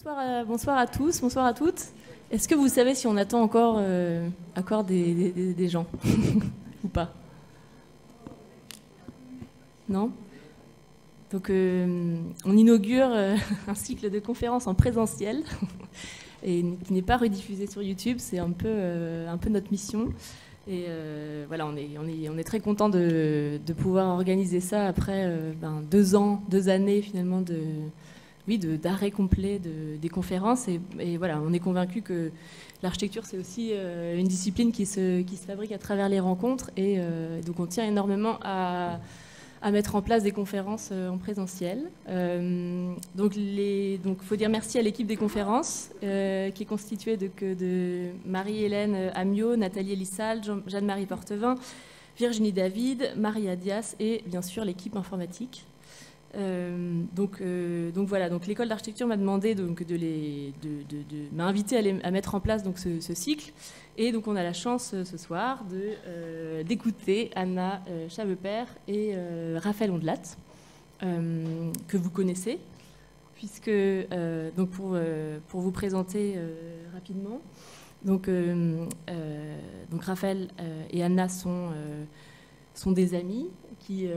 Bonsoir à tous, bonsoir à toutes. Est-ce que vous savez si on attend encore des gens ou pas? Non? Donc on inaugure un cycle de conférences en présentiel et qui n'est pas rediffusé sur YouTube. C'est un peu notre mission. Et voilà, on est très content de pouvoir organiser ça après 2 années finalement d'arrêt complet des conférences. Et voilà, on est convaincu que l'architecture, c'est aussi une discipline qui se fabrique à travers les rencontres. Et donc, on tient énormément à mettre en place des conférences en présentiel. Donc, faut dire merci à l'équipe des conférences, qui est constituée de Marie-Hélène Amiot, Nathalie Elissal, Jeanne-Marie Portevin, Virginie David, Maria Dias et bien sûr l'équipe informatique. Donc voilà, donc l'école d'architecture m'a demandé de m'a invité à mettre en place donc ce cycle, et donc on a la chance ce soir d'écouter Anna Chavepert et Raphaël Ondelat, que vous connaissez, puisque donc pour vous présenter rapidement, donc Raphaël et Anna sont des amis qui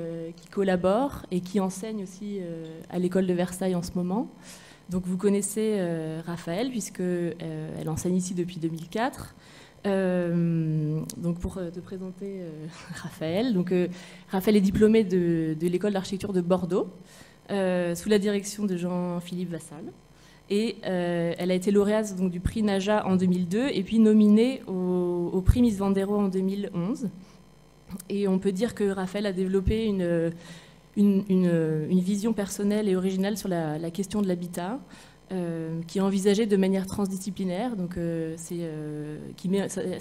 collaborent et qui enseignent aussi à l'école de Versailles en ce moment. Donc vous connaissez Raphaël, puisqu'elle enseigne ici depuis 2004. Donc pour te présenter Raphaël, Raphaël est diplômé de l'école d'architecture de Bordeaux, sous la direction de Jean-Philippe Vassal. Et elle a été lauréate donc, du prix NAJA en 2002 et puis nominée au prix Miss Vendéro en 2011. Et on peut dire que Raphaël a développé une vision personnelle et originale sur la question de l'habitat, qui est envisagée de manière transdisciplinaire. Donc, c'est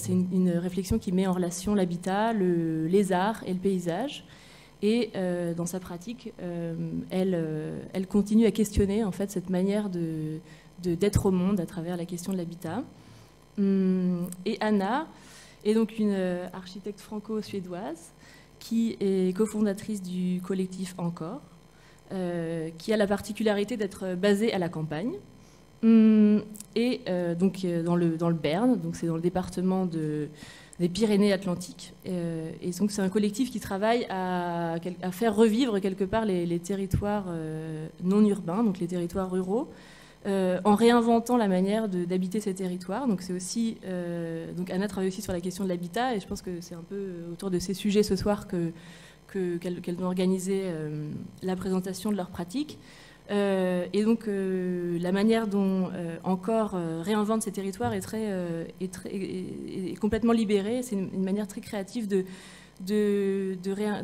une réflexion qui met en relation l'habitat, les arts et le paysage. Et dans sa pratique, elle continue à questionner en fait, cette manière d'être au monde à travers la question de l'habitat. Et Anna est donc une architecte franco-suédoise qui est cofondatrice du collectif Encore, qui a la particularité d'être basée à la campagne, et donc dans le Béarn, donc c'est dans le département des Pyrénées-Atlantiques. Et donc c'est un collectif qui travaille à faire revivre quelque part les territoires non urbains, donc les territoires ruraux, en réinventant la manière d'habiter ces territoires. Donc c'est aussi, donc Anna travaille aussi sur la question de l'habitat, et je pense que c'est un peu autour de ces sujets ce soir qu'elles ont organisé la présentation de leur pratique. Et donc la manière dont Encore réinvente ces territoires est complètement libérée. C'est une manière très créative de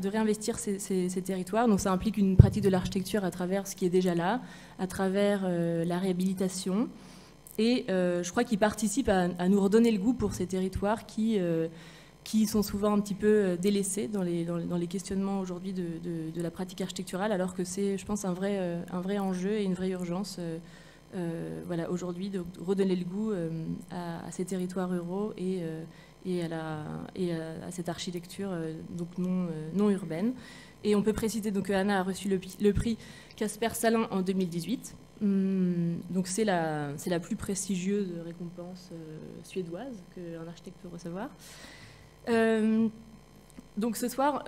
réinvestir ces territoires. Donc ça implique une pratique de l'architecture à travers ce qui est déjà là, à travers la réhabilitation. Et je crois qu'il participe à nous redonner le goût pour ces territoires qui sont souvent un petit peu délaissés dans les questionnements aujourd'hui de la pratique architecturale, alors que c'est, je pense, un vrai enjeu et une vraie urgence voilà, aujourd'hui de redonner le goût à ces territoires ruraux et à cette architecture donc non urbaine. Et on peut préciser donc, que Anna a reçu le prix Casper-Salin en 2018. Donc c'est la plus prestigieuse récompense suédoise qu'un architecte peut recevoir. Donc ce soir,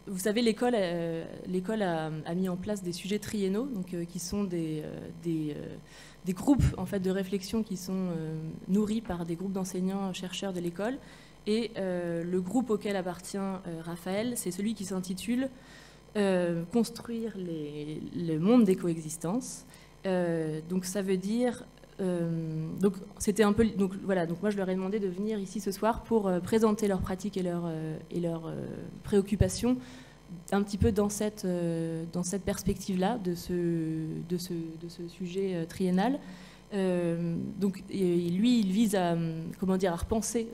vous savez, l'école a mis en place des sujets triennaux, donc, qui sont des groupes en fait, de réflexion qui sont nourris par des groupes d'enseignants, chercheurs de l'école. Et le groupe auquel appartient Raphaël, c'est celui qui s'intitule Construire le monde des coexistences. Donc ça veut dire... donc c'était un peu... Donc voilà, donc moi je leur ai demandé de venir ici ce soir pour présenter leurs pratiques et leurs préoccupations un petit peu dans cette perspective-là de ce sujet triennal. Donc lui, il vise à repenser.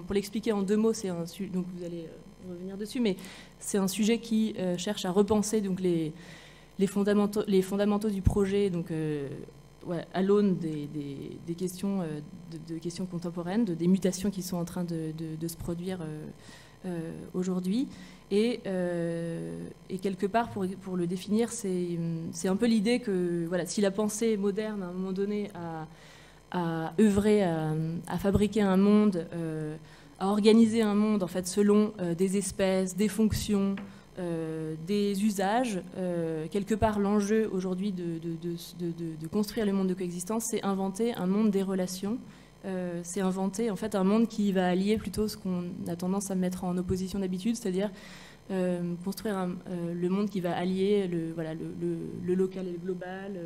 Pour l'expliquer en 2 mots, c'est un sujet. Donc vous allez revenir dessus, mais c'est un sujet qui cherche à repenser donc les fondamentaux du projet. Donc à l'aune des questions, de questions contemporaines, des mutations qui sont en train de se produire aujourd'hui. Et quelque part, pour le définir, c'est un peu l'idée que voilà, si la pensée moderne, à un moment donné, a œuvré à fabriquer un monde, à organiser un monde en fait, selon des espèces, des fonctions, des usages, quelque part l'enjeu aujourd'hui de construire le monde de coexistence, c'est inventer un monde des relations. C'est inventer en fait un monde qui va allier plutôt ce qu'on a tendance à mettre en opposition d'habitude, c'est-à-dire construire le monde qui va allier le local et le global,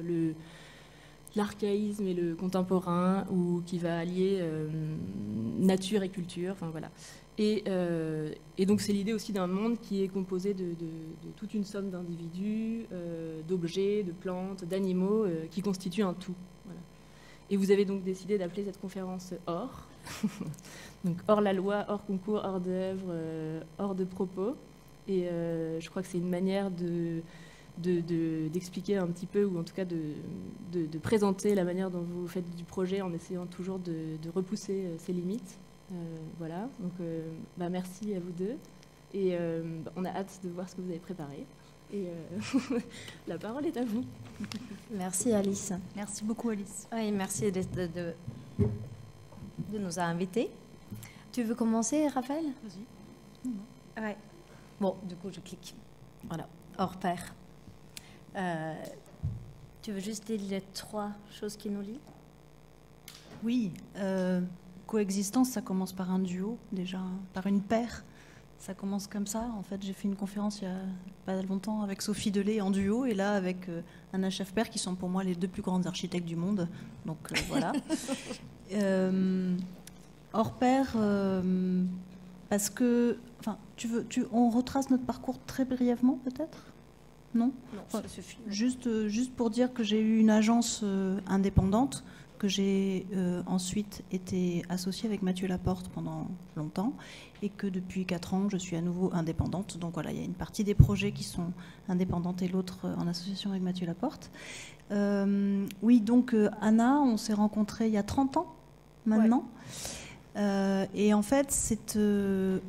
l'archaïsme et le contemporain, ou qui va allier nature et culture, enfin voilà. Et donc c'est l'idée aussi d'un monde qui est composé de toute une somme d'individus, d'objets, de plantes, d'animaux qui constituent un tout. Voilà. Et vous avez donc décidé d'appeler cette conférence hors, donc hors la loi, hors concours, hors d'œuvre, hors de propos. Et je crois que c'est une manière d'expliquer un petit peu, ou en tout cas de présenter la manière dont vous faites du projet en essayant toujours de repousser ses limites. Voilà, donc merci à vous deux. Et on a hâte de voir ce que vous avez préparé. Et la parole est à vous. Merci Alice. Merci beaucoup Alice. Oui, merci de nous avoir invités. Tu veux commencer, Raphaël? Vas-y. Ouais. Bon, du coup, je clique. Voilà, hors pair. Tu veux juste dire les 3 choses qui nous lient? Oui, coexistence, ça commence par un duo, déjà, par une paire. Ça commence comme ça. En fait, j'ai fait une conférence il y a pas longtemps avec Sophie Delay en duo, et là avec Anna Schaffer, qui sont pour moi les 2 plus grandes architectes du monde. Donc voilà. Hors pair, parce que, enfin, on retrace notre parcours très brièvement, peut-être? Non, ça suffit. Juste pour dire que j'ai eu une agence indépendante, que j'ai ensuite été associée avec Mathieu Laporte pendant longtemps, et que depuis 4 ans, je suis à nouveau indépendante. Donc voilà, il y a une partie des projets qui sont indépendantes et l'autre en association avec Mathieu Laporte. Oui, donc Anna, on s'est rencontrés il y a 30 ans maintenant. Ouais. Et en fait, c'est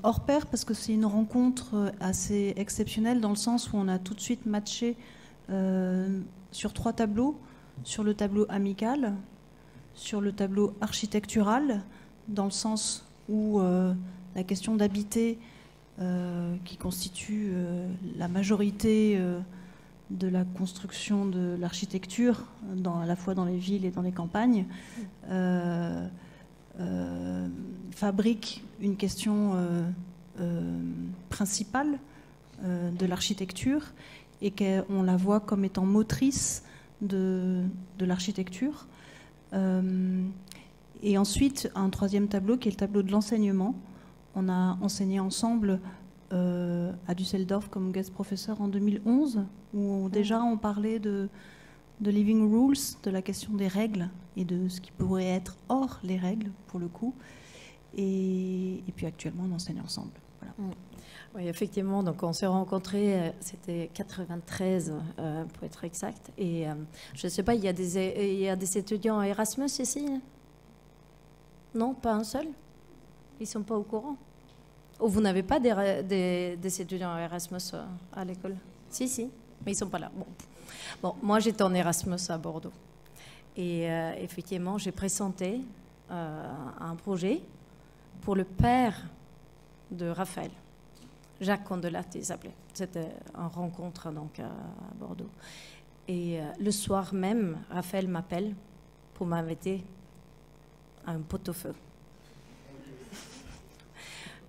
hors pair parce que c'est une rencontre assez exceptionnelle dans le sens où on a tout de suite matché sur 3 tableaux. Sur le tableau amical, sur le tableau architectural, dans le sens où la question d'habiter, qui constitue la majorité de la construction de l'architecture, à la fois dans les villes et dans les campagnes, fabrique une question principale de l'architecture, et qu'on la voit comme étant motrice de l'architecture. Et ensuite, un 3e tableau qui est le tableau de l'enseignement. On a enseigné ensemble à Düsseldorf comme guest professeur en 2011, où déjà on parlait de living rules, de la question des règles et de ce qui pourrait être hors les règles, pour le coup. Et puis actuellement, on enseigne ensemble. Voilà. Oui, effectivement, donc on s'est rencontrés, c'était 93 pour être exact. Et je ne sais pas, il y a des étudiants Erasmus ici? Non, pas un seul? Ils ne sont pas au courant? Ou vous n'avez pas des étudiants Erasmus à l'école? Si, mais ils ne sont pas là. Bon, moi j'étais en Erasmus à Bordeaux. Et effectivement, j'ai présenté un projet pour le père de Raphaël. Jacques Condelat, il s'appelait. C'était une rencontre donc, à Bordeaux. Et le soir même, Raphaël m'appelle pour m'inviter à un pot-au-feu.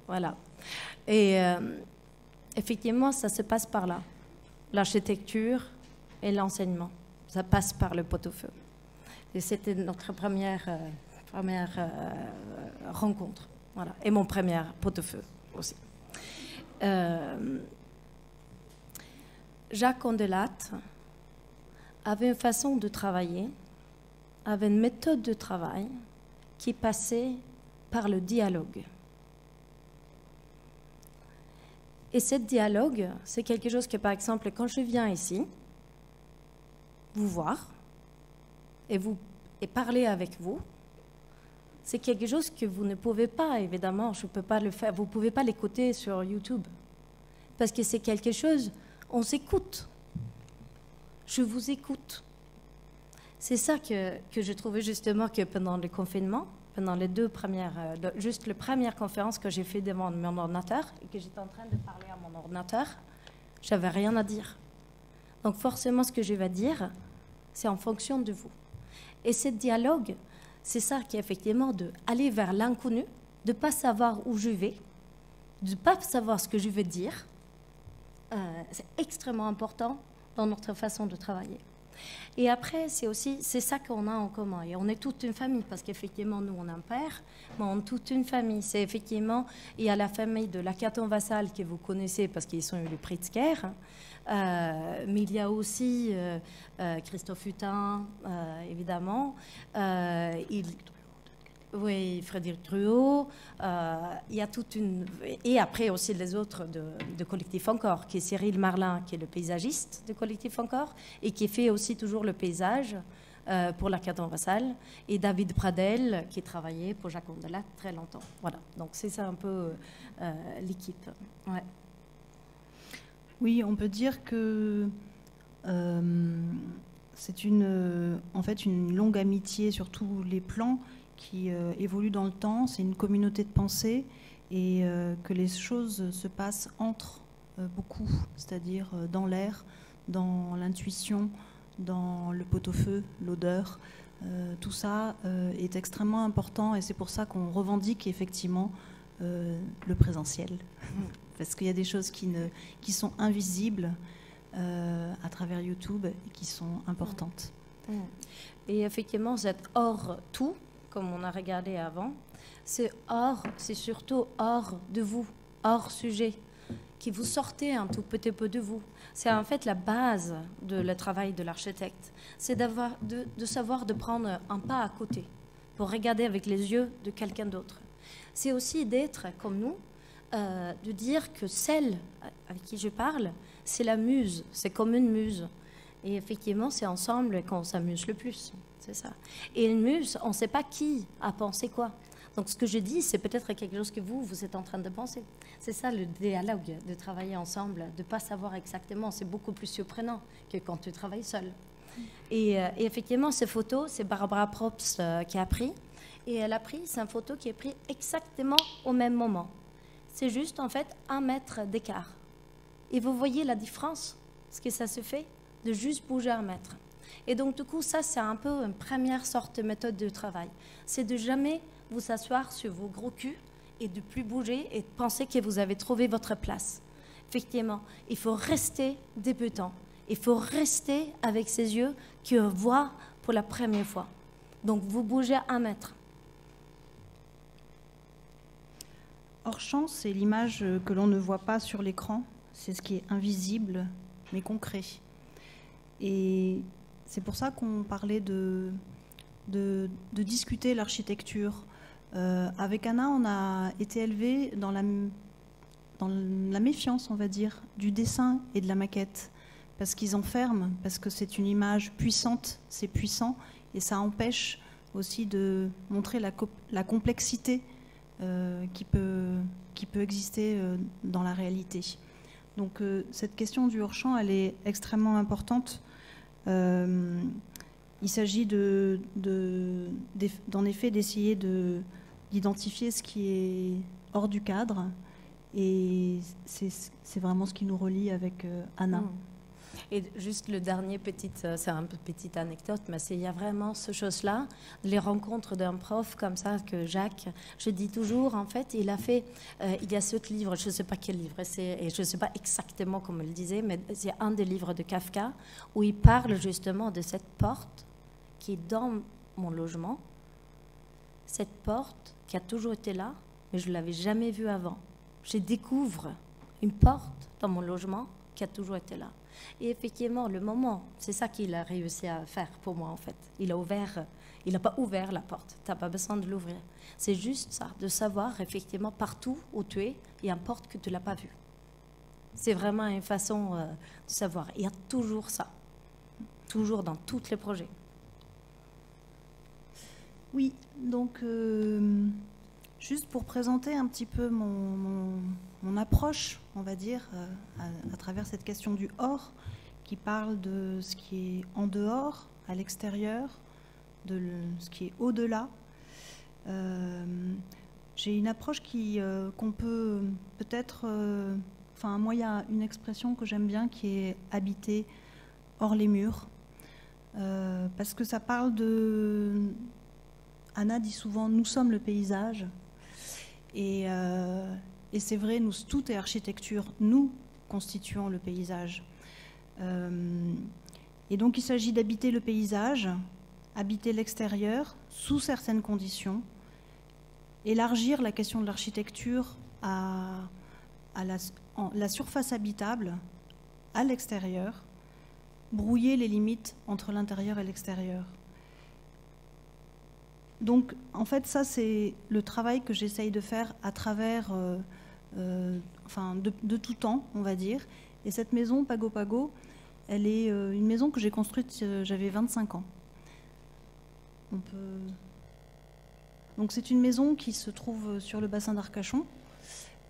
Voilà. Et effectivement, ça se passe par là. L'architecture et l'enseignement. Ça passe par le pot-au-feu. Et c'était notre première rencontre. Voilà. Et mon premier pot-au-feu aussi. Jacques Condelat avait une façon de travailler, avait une méthode de travail qui passait par le dialogue. Et ce dialogue, c'est quelque chose que, par exemple, quand je viens ici, vous voir et parler avec vous, c'est quelque chose que vous ne pouvez pas, évidemment, je ne peux pas le faire, vous ne pouvez pas l'écouter sur YouTube. Parce que c'est quelque chose, on s'écoute. Je vous écoute. C'est ça que je trouvais justement que pendant le confinement, pendant les deux premières, juste la première conférence que j'ai fait devant mon ordinateur et que j'étais en train de parler à mon ordinateur, j'avais rien à dire. Donc forcément, ce que je vais dire, c'est en fonction de vous. Et ce dialogue, c'est ça qui est effectivement d'aller vers l'inconnu, de ne pas savoir où je vais, de ne pas savoir ce que je veux dire. C'est extrêmement important dans notre façon de travailler. Et après, c'est ça qu'on a en commun. Et on est toute une famille, parce qu'effectivement, nous, on a un père, mais on est toute une famille. C'est effectivement, il y a la famille de Lacaton-Vassal que vous connaissez, parce qu'ils ont eu le prix de Sker. Mais il y a aussi Christophe Hutin, évidemment. Oui, Frédéric Truot. Il y a toute une... Et après aussi les autres de Collectif Encore, qui est Cyril Marlin, qui est le paysagiste de Collectif Encore, et qui fait aussi toujours le paysage pour Lacaton-Vassal, et David Pradel, qui travaillait pour Jacques Mondelat très longtemps. Voilà, donc c'est ça un peu l'équipe. Ouais. Oui, on peut dire que c'est en fait une longue amitié sur tous les plans qui évolue dans le temps. C'est une communauté de pensée et que les choses se passent entre beaucoup, c'est-à-dire dans l'air, dans l'intuition, dans le pot-au-feu, l'odeur. Tout ça est extrêmement important et c'est pour ça qu'on revendique effectivement le présentiel. Parce qu'il y a des choses qui sont invisibles à travers YouTube et qui sont importantes. Et effectivement, vous êtes hors tout, comme on a regardé avant. C'est surtout hors de vous, hors sujet, qui vous sortez un tout petit peu de vous. C'est en fait la base de le travail de l'architecte. C'est de savoir de prendre un pas à côté pour regarder avec les yeux de quelqu'un d'autre. C'est aussi d'être comme nous, de dire que celle avec qui je parle, c'est la muse, c'est comme une muse. Et effectivement, c'est ensemble qu'on s'amuse le plus, c'est ça. Et une muse, on ne sait pas qui a pensé quoi. Donc ce que je dis, c'est peut-être quelque chose que vous êtes en train de penser. C'est ça le dialogue, de travailler ensemble, de ne pas savoir exactement. C'est beaucoup plus surprenant que quand tu travailles seul. Et effectivement, ces photos, c'est Barbara Probst qui a pris. Et elle a pris, c'est une photo qui est prise exactement au même moment. C'est juste, en fait, 1 mètre d'écart. Et vous voyez la différence, ce que ça se fait, de juste bouger 1 mètre. Et donc, du coup, ça, c'est un peu une première sorte de méthode de travail. C'est de jamais vous asseoir sur vos gros culs et de plus bouger et de penser que vous avez trouvé votre place. Effectivement, il faut rester débutant. Il faut rester avec ses yeux qui voient pour la première fois. Donc, vous bougez 1 mètre. Hors champ, c'est l'image que l'on ne voit pas sur l'écran. C'est ce qui est invisible, mais concret. Et c'est pour ça qu'on parlait de discuter l'architecture. Avec Anna, on a été élevés dans la méfiance, on va dire, du dessin et de la maquette. Parce qu'ils enferment, parce que c'est une image puissante, c'est puissant, et ça empêche aussi de montrer la complexité qui peut exister dans la réalité. Donc cette question du hors-champ, elle est extrêmement importante. Il s'agit d'en effet d'essayer d'identifier ce qui est hors du cadre, et c'est vraiment ce qui nous relie avec Anna. Et juste le dernier c'est un peu petite anecdote, mais il y a vraiment ce chose-là, les rencontres d'un prof comme ça que Jacques, je dis toujours, en fait, il y a ce livre, je ne sais pas quel livre c'est, et je ne sais pas exactement comment il disait, mais c'est un des livres de Kafka où il parle justement de cette porte qui est dans mon logement, cette porte qui a toujours été là, mais je ne l'avais jamais vue avant. Je découvre une porte dans mon logement qui a toujours été là. Et effectivement, le moment, c'est ça qu'il a réussi à faire pour moi, en fait. Il n'a pas ouvert la porte. Tu n'as pas besoin de l'ouvrir. C'est juste ça, de savoir, effectivement, partout où tu es, il y a une porte que tu ne l'as pas vue. C'est vraiment une façon de savoir. Il y a toujours ça. Toujours dans tous les projets. Oui, donc Juste pour présenter un petit peu mon approche, on va dire, à travers cette question du hors, qui parle de ce qui est en dehors, à l'extérieur, de ce qui est au-delà. J'ai une approche qu'on peut peut-être... Enfin, moi, il y a une expression que j'aime bien qui est « habiter hors les murs ». Parce que ça parle de... Anna dit souvent « nous sommes le paysage ». Et c'est vrai, tout est architecture. Nous constituons le paysage. Et donc, il s'agit d'habiter le paysage, habiter l'extérieur sous certaines conditions, élargir la question de l'architecture à la surface habitable, à l'extérieur, brouiller les limites entre l'intérieur et l'extérieur. Donc, en fait, ça, c'est le travail que j'essaye de faire à travers, de tout temps, on va dire. Et cette maison, Pago Pago, elle est une maison que j'ai construite, j'avais 25 ans. Donc, c'est une maison qui se trouve sur le bassin d'Arcachon.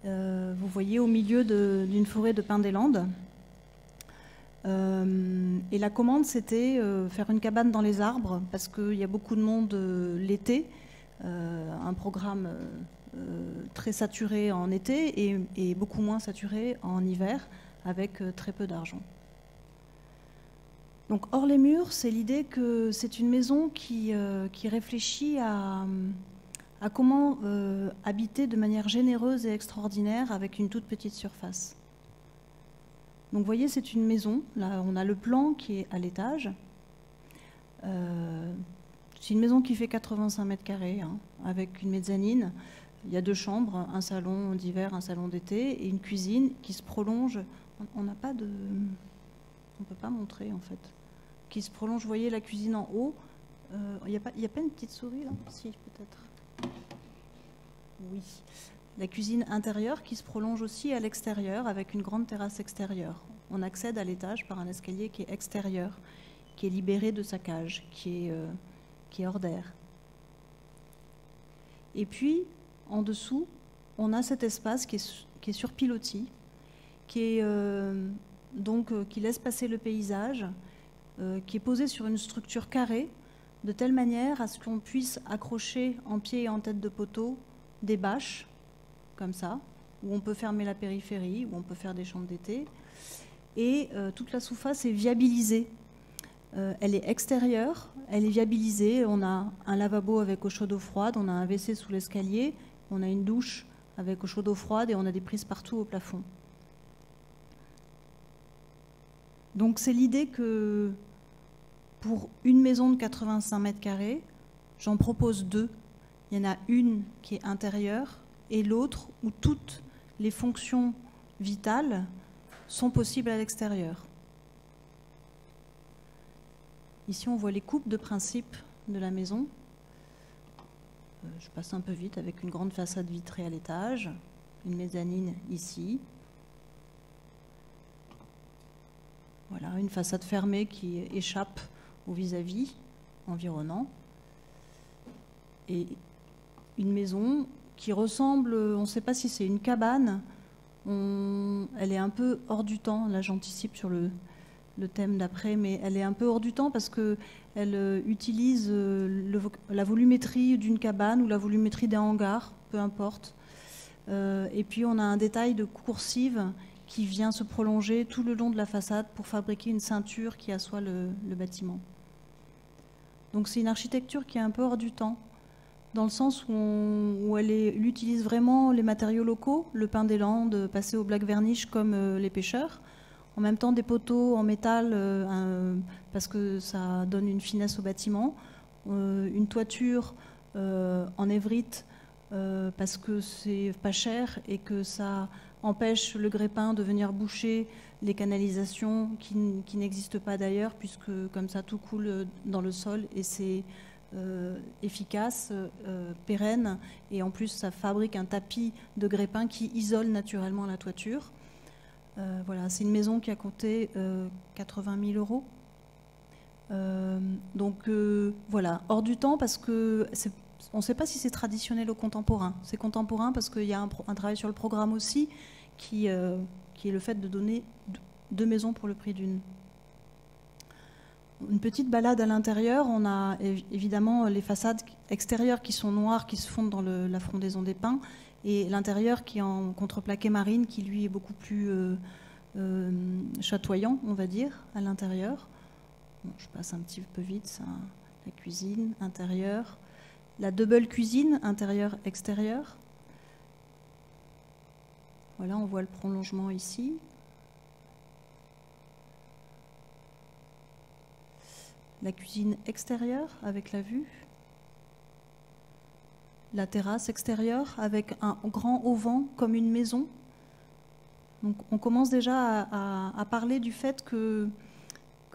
Vous voyez, au milieu d'une forêt de pins des Landes. Et la commande, c'était faire une cabane dans les arbres, parce qu'il y a beaucoup de monde l'été, un programme très saturé en été et beaucoup moins saturé en hiver, avec très peu d'argent. Donc hors les murs, c'est l'idée que c'est une maison qui réfléchit à comment habiter de manière généreuse et extraordinaire avec une toute petite surface. Donc vous voyez, c'est une maison. Là, on a le plan qui est à l'étage. C'est une maison qui fait 85 mètres carrés, hein, avec une mezzanine. Il y a 2 chambres, un salon d'hiver, un salon d'été, et une cuisine qui se prolonge. On n'a pas de... On ne peut pas montrer, en fait. Qui se prolonge, vous voyez la cuisine en haut. Il n'y a pas une petite souris, là? Si, peut-être. Oui. La cuisine intérieure qui se prolonge aussi à l'extérieur avec une grande terrasse extérieure. On accède à l'étage par un escalier qui est extérieur, qui est libéré de sa cage, qui est hors d'air. Et puis, en dessous, on a cet espace qui est sur pilotis, qui laisse passer le paysage, qui est posé sur une structure carrée, de telle manière à ce qu'on puisse accrocher en pied et en tête de poteau des bâches, comme ça, où on peut fermer la périphérie, où on peut faire des chambres d'été. Et toute la surface est viabilisée. Elle est extérieure, elle est viabilisée. On a un lavabo avec eau chaude eau froide, on a un WC sous l'escalier, on a une douche avec eau chaude eau froide et on a des prises partout au plafond. Donc c'est l'idée que pour une maison de 85 mètres carrés, j'en propose 2. Il y en a une qui est intérieure, et l'autre où toutes les fonctions vitales sont possibles à l'extérieur. Ici, on voit les coupes de principe de la maison. Je passe un peu vite avec une grande façade vitrée à l'étage, une mezzanine ici. Voilà, une façade fermée qui échappe au vis-à-vis environnant. Et une maison qui ressemble, on ne sait pas si c'est une cabane, elle est un peu hors du temps, là j'anticipe sur le thème d'après, mais elle est un peu hors du temps parce qu'elle utilise la volumétrie d'une cabane ou la volumétrie d'un hangar, peu importe. Et puis on a un détail de coursive qui vient se prolonger tout le long de la façade pour fabriquer une ceinture qui assoit le bâtiment. Donc c'est une architecture qui est un peu hors du temps, dans le sens où elle utilise vraiment les matériaux locaux, le pin des Landes, passé au black vernish comme les pêcheurs, en même temps des poteaux en métal parce que ça donne une finesse au bâtiment, une toiture en évrite parce que c'est pas cher et que ça empêche le grépin de venir boucher les canalisations qui n'existent pas d'ailleurs, puisque comme ça tout coule dans le sol et c'est efficace, pérenne, et en plus ça fabrique un tapis de grépin qui isole naturellement la toiture. Voilà, c'est une maison qui a coûté 80 000 €. Donc voilà, hors du temps parce que on ne sait pas si c'est traditionnel ou contemporain. C'est contemporain parce qu'il y a un travail sur le programme aussi qui est le fait de donner 2 maisons pour le prix d'une. Une petite balade à l'intérieur, on a évidemment les façades extérieures qui sont noires, qui se fondent dans la frondaison des pins, et l'intérieur qui est en contreplaqué marine, qui lui est beaucoup plus chatoyant, on va dire, à l'intérieur. Bon, je passe un petit peu vite, ça. La cuisine, intérieure. La double cuisine, intérieur-extérieur. Voilà, on voit le prolongement ici. La cuisine extérieure avec la vue. La terrasse extérieure avec un grand auvent comme une maison. Donc on commence déjà à parler du fait que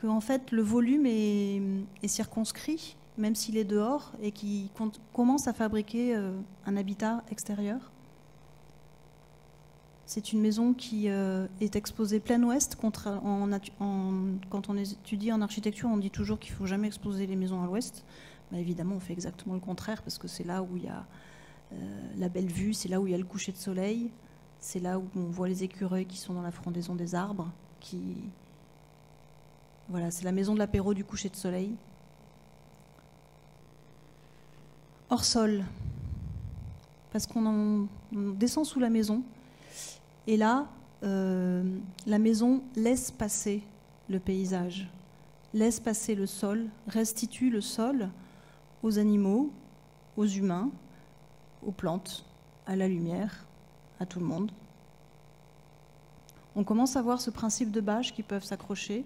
en fait, le volume est circonscrit, même s'il est dehors, et qui commence à fabriquer un habitat extérieur. C'est une maison qui est exposée plein ouest. Quand on étudie en architecture, on dit toujours qu'il ne faut jamais exposer les maisons à l'ouest. Bah, évidemment, on fait exactement le contraire, parce que c'est là où il y a la belle vue, c'est là où il y a le coucher de soleil, c'est là où on voit les écureuils qui sont dans la frondaison des arbres. Voilà, c'est la maison de l'apéro du coucher de soleil. Hors sol, parce qu'on descend sous la maison. Et là, la maison laisse passer le paysage, laisse passer le sol, restitue le sol aux animaux, aux humains, aux plantes, à la lumière, à tout le monde. On commence à voir ce principe de bâches qui peuvent s'accrocher.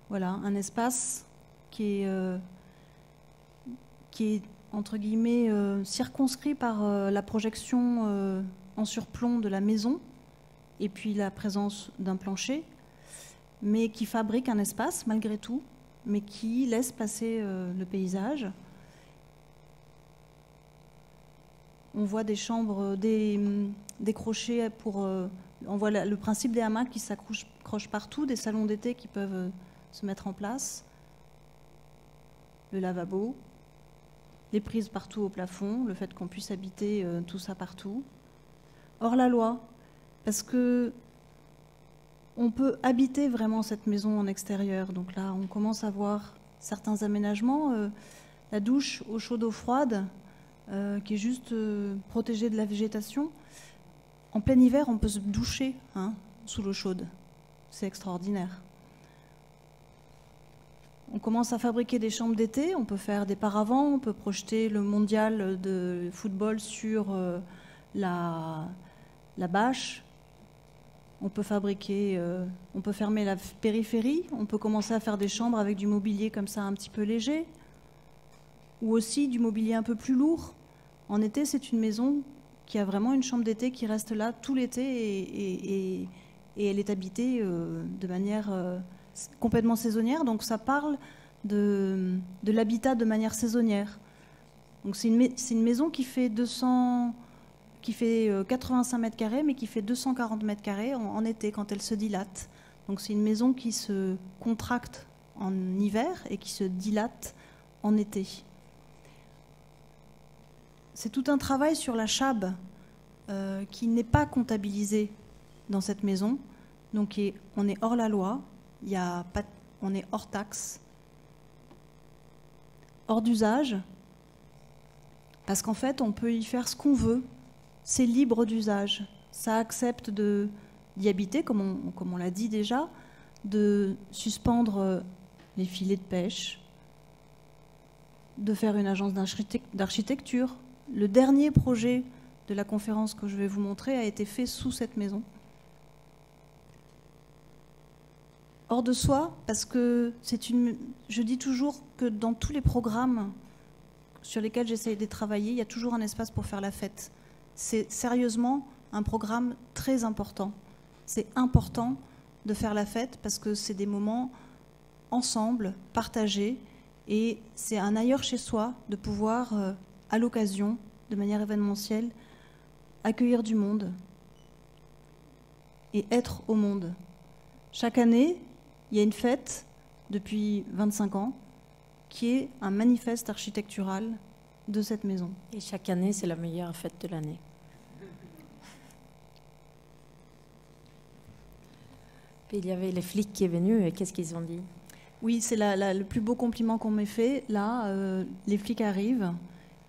Voilà, un espace qui est entre guillemets circonscrit par la projection en surplomb de la maison et puis la présence d'un plancher, mais qui fabrique un espace malgré tout, mais qui laisse passer le paysage. On voit des chambres, des crochets pour... on voit le principe des hamacs qui s'accrochent partout, des salons d'été qui peuvent se mettre en place, le lavabo, les prises partout au plafond, le fait qu'on puisse habiter tout ça partout. Hors la loi, parce que on peut habiter vraiment cette maison en extérieur. Donc là, on commence à voir certains aménagements. La douche eau chaude, eau froide, qui est juste protégée de la végétation. En plein hiver, on peut se doucher sous l'eau chaude. C'est extraordinaire. On commence à fabriquer des chambres d'été, on peut faire des paravents, on peut projeter le mondial de football sur la bâche. On peut fabriquer, on peut fermer la périphérie, on peut commencer à faire des chambres avec du mobilier comme ça un petit peu léger, ou aussi du mobilier un peu plus lourd. En été, c'est une maison qui a vraiment une chambre d'été qui reste là tout l'été et elle est habitée de manière complètement saisonnière. Donc ça parle de l'habitat de manière saisonnière. Donc c'est une maison qui fait 85 mètres carrés, mais qui fait 240 mètres carrés en été, quand elle se dilate. Donc c'est une maison qui se contracte en hiver et qui se dilate en été. C'est tout un travail sur la chab qui n'est pas comptabilisé dans cette maison. Donc on est hors la loi, on est hors taxe, hors d'usage, parce qu'en fait on peut y faire ce qu'on veut. C'est libre d'usage. Ça accepte d'y habiter, comme on l'a dit déjà, de suspendre les filets de pêche, de faire une agence d'architecture. Le dernier projet de la conférence que je vais vous montrer a été fait sous cette maison. Hors de soi, parce que je dis toujours que dans tous les programmes sur lesquels j'essaie de travailler, il y a toujours un espace pour faire la fête. C'est sérieusement un programme très important. C'est important de faire la fête parce que c'est des moments ensemble, partagés, et c'est un ailleurs chez soi de pouvoir, à l'occasion, de manière événementielle, accueillir du monde et être au monde. Chaque année, il y a une fête depuis 25 ans qui est un manifeste architectural de cette maison. Et chaque année, c'est la meilleure fête de l'année. Puis il y avait les flics qui sont venus, et qu'est-ce qu'ils ont dit? Oui, c'est le plus beau compliment qu'on m'ait fait. Là, les flics arrivent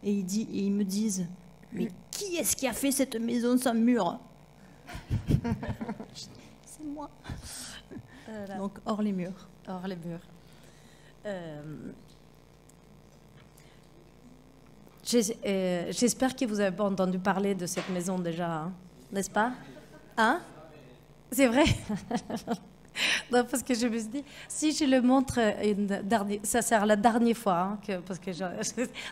et ils me disent « Mais qui est-ce qui a fait cette maison sans mur ?» C'est moi. Donc, hors les murs. Hors les murs. J'espère que vous avez pas entendu parler de cette maison déjà, hein, n'est-ce pas? Hein? C'est vrai? Non, parce que je me suis dit, si je le montre ça sert la dernière fois, hein, parce que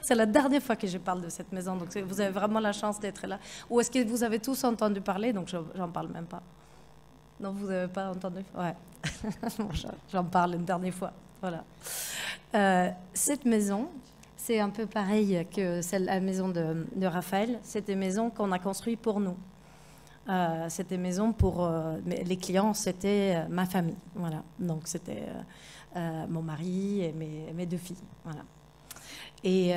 c'est la dernière fois que je parle de cette maison, donc vous avez vraiment la chance d'être là. Ou est-ce que vous avez tous entendu parler, donc j'en parle même pas? Non, vous n'avez pas entendu? Ouais. J'en parle une dernière fois. Voilà. Cette maison, c'est un peu pareil que la maison de Raphaël. C'était une maison qu'on a construite pour nous. C'était une maison pour les clients, c'était ma famille. Voilà. Donc c'était mon mari et mes deux filles. Voilà. Et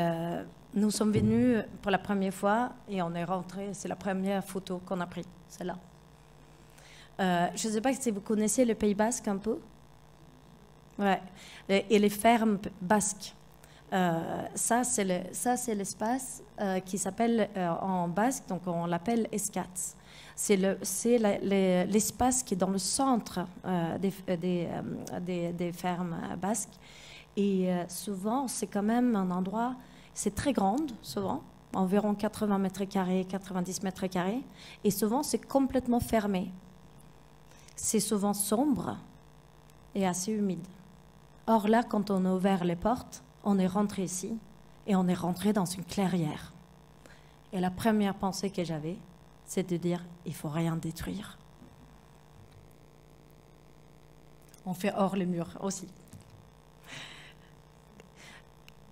nous sommes venus pour la première fois et on est rentrés. C'est la première photo qu'on a prise, celle-là. Je ne sais pas si vous connaissez le Pays Basque un peu. Ouais. Et les fermes basques. Ça, c'est l'espace qui s'appelle en basque, donc on l'appelle Escats. C'est l'espace qui est dans le centre des fermes basques. Et souvent, c'est quand même un endroit, c'est très grand, souvent, environ 80 mètres carrés, 90 mètres carrés. Et souvent, c'est complètement fermé. C'est souvent sombre et assez humide. Or là, quand on a ouvert les portes, on est rentré ici et on est rentré dans une clairière. Et la première pensée que j'avais, c'est de dire, il ne faut rien détruire. On fait hors les murs aussi.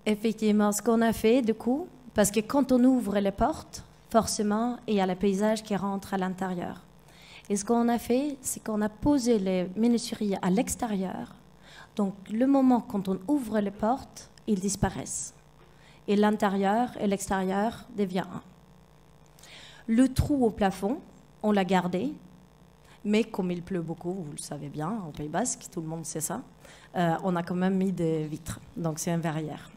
Effectivement, ce qu'on a fait, du coup, parce que quand on ouvre les portes, forcément, il y a le paysage qui rentre à l'intérieur. Et ce qu'on a fait, c'est qu'on a posé les menuiseries à l'extérieur. Donc, le moment quand on ouvre les portes, ils disparaissent. Et l'intérieur et l'extérieur deviennent un. Le trou au plafond, on l'a gardé, mais comme il pleut beaucoup, vous le savez bien, au Pays Basque, tout le monde sait ça, on a quand même mis des vitres, donc c'est une verrière.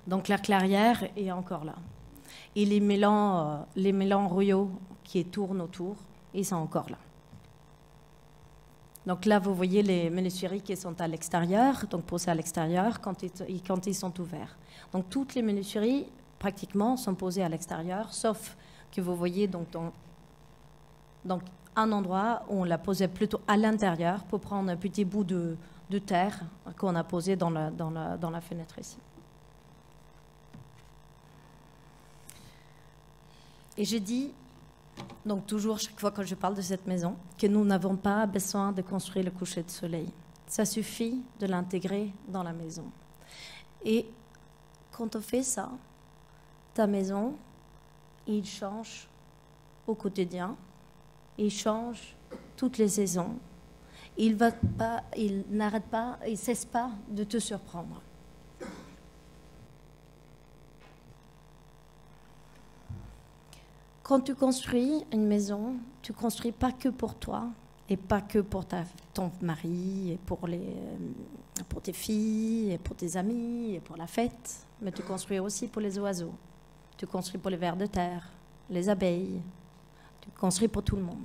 Donc la clairière est encore là. Et les mélans royaux qui tournent autour, ils sont encore là. Donc là, vous voyez les menuiseries qui sont à l'extérieur, donc posées à l'extérieur quand ils sont ouverts. Donc toutes les menuiseries, pratiquement, sont posées à l'extérieur, sauf que vous voyez donc un endroit où on l'a posé plutôt à l'intérieur pour prendre un petit bout de terre qu'on a posé dans la fenêtre ici. Et je dis, donc toujours chaque fois que je parle de cette maison, que nous n'avons pas besoin de construire le coucher de soleil. Ça suffit de l'intégrer dans la maison. Et quand on fait ça, ta maison, il change au quotidien, il change toutes les saisons. Il n'arrête pas, il ne cesse pas de te surprendre. Quand tu construis une maison, tu ne construis pas que pour toi et pas que pour ton mari, et pour tes filles, et pour tes amis, et pour la fête, mais tu construis aussi pour les oiseaux. Tu construis pour les vers de terre, les abeilles. Tu construis pour tout le monde.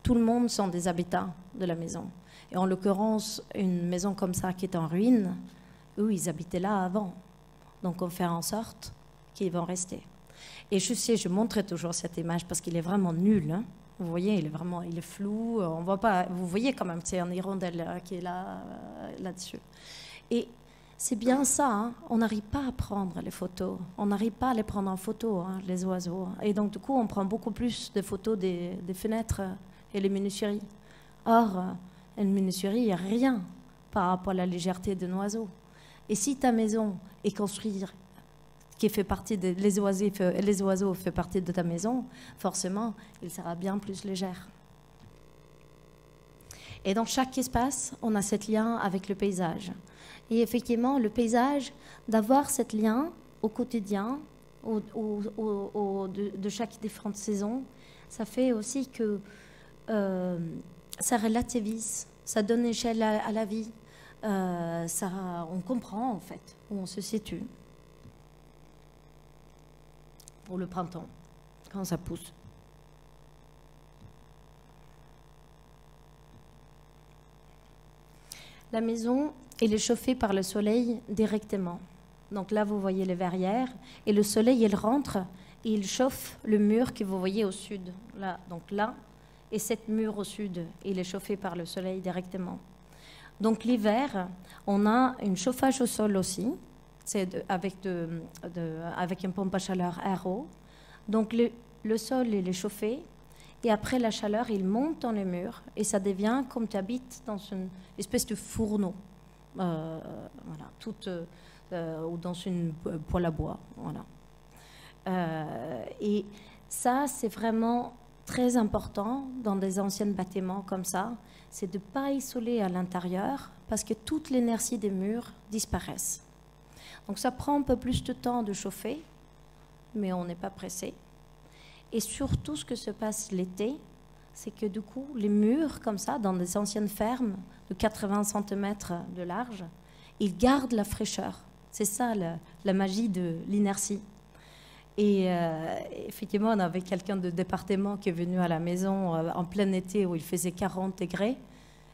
Tout le monde sont des habitants de la maison. Et en l'occurrence, une maison comme ça qui est en ruine, eux, ils habitaient là avant. Donc on fait en sorte qu'ils vont rester. Et je montrais toujours cette image parce qu'il est vraiment nul. Hein. Vous voyez, il est flou. On voit pas. Vous voyez quand même, c'est un hirondelle qui est là-dessus. Et c'est bien ça. Hein. On n'arrive pas à prendre les photos. On n'arrive pas à les prendre en photo, hein, les oiseaux. Et donc, du coup, on prend beaucoup plus de photos des fenêtres et les menuiseries. Or, une menuiserie, il n'y a rien par rapport à la légèreté d'un oiseau. Et si ta maison est construite qui fait partie les oiseaux fait partie de ta maison, forcément, il sera bien plus légère. Et dans chaque espace, on a ce lien avec le paysage. Et effectivement, le paysage, d'avoir ce lien au quotidien, de chaque différente saison, ça fait aussi que ça relativise, ça donne échelle à la vie. On comprend en fait où on se situe pour le printemps, quand ça pousse. La maison, elle est chauffée par le soleil directement. Donc là, vous voyez les verrières, et le soleil, il rentre et il chauffe le mur que vous voyez au sud. Là, donc là, et cette mur au sud, il est chauffé par le soleil directement. Donc l'hiver, on a un chauffage au sol aussi, c'est avec une pompe à chaleur RO. Donc le sol, il est chauffé, et après la chaleur, il monte dans les murs, et ça devient comme tu habites dans une espèce de fourneau, voilà, ou dans une poêle à bois. Voilà. Et ça, c'est vraiment très important dans des anciens bâtiments comme ça, c'est de ne pas isoler à l'intérieur parce que toute l'énergie des murs disparaissent. Donc ça prend un peu plus de temps de chauffer, mais on n'est pas pressé. Et surtout, ce que se passe l'été, c'est que du coup, les murs comme ça, dans des anciennes fermes de 80 cm de large, ils gardent la fraîcheur. C'est ça la magie de l'inertie. Et effectivement, on avait quelqu'un de département qui est venu à la maison en plein été où il faisait 40 degrés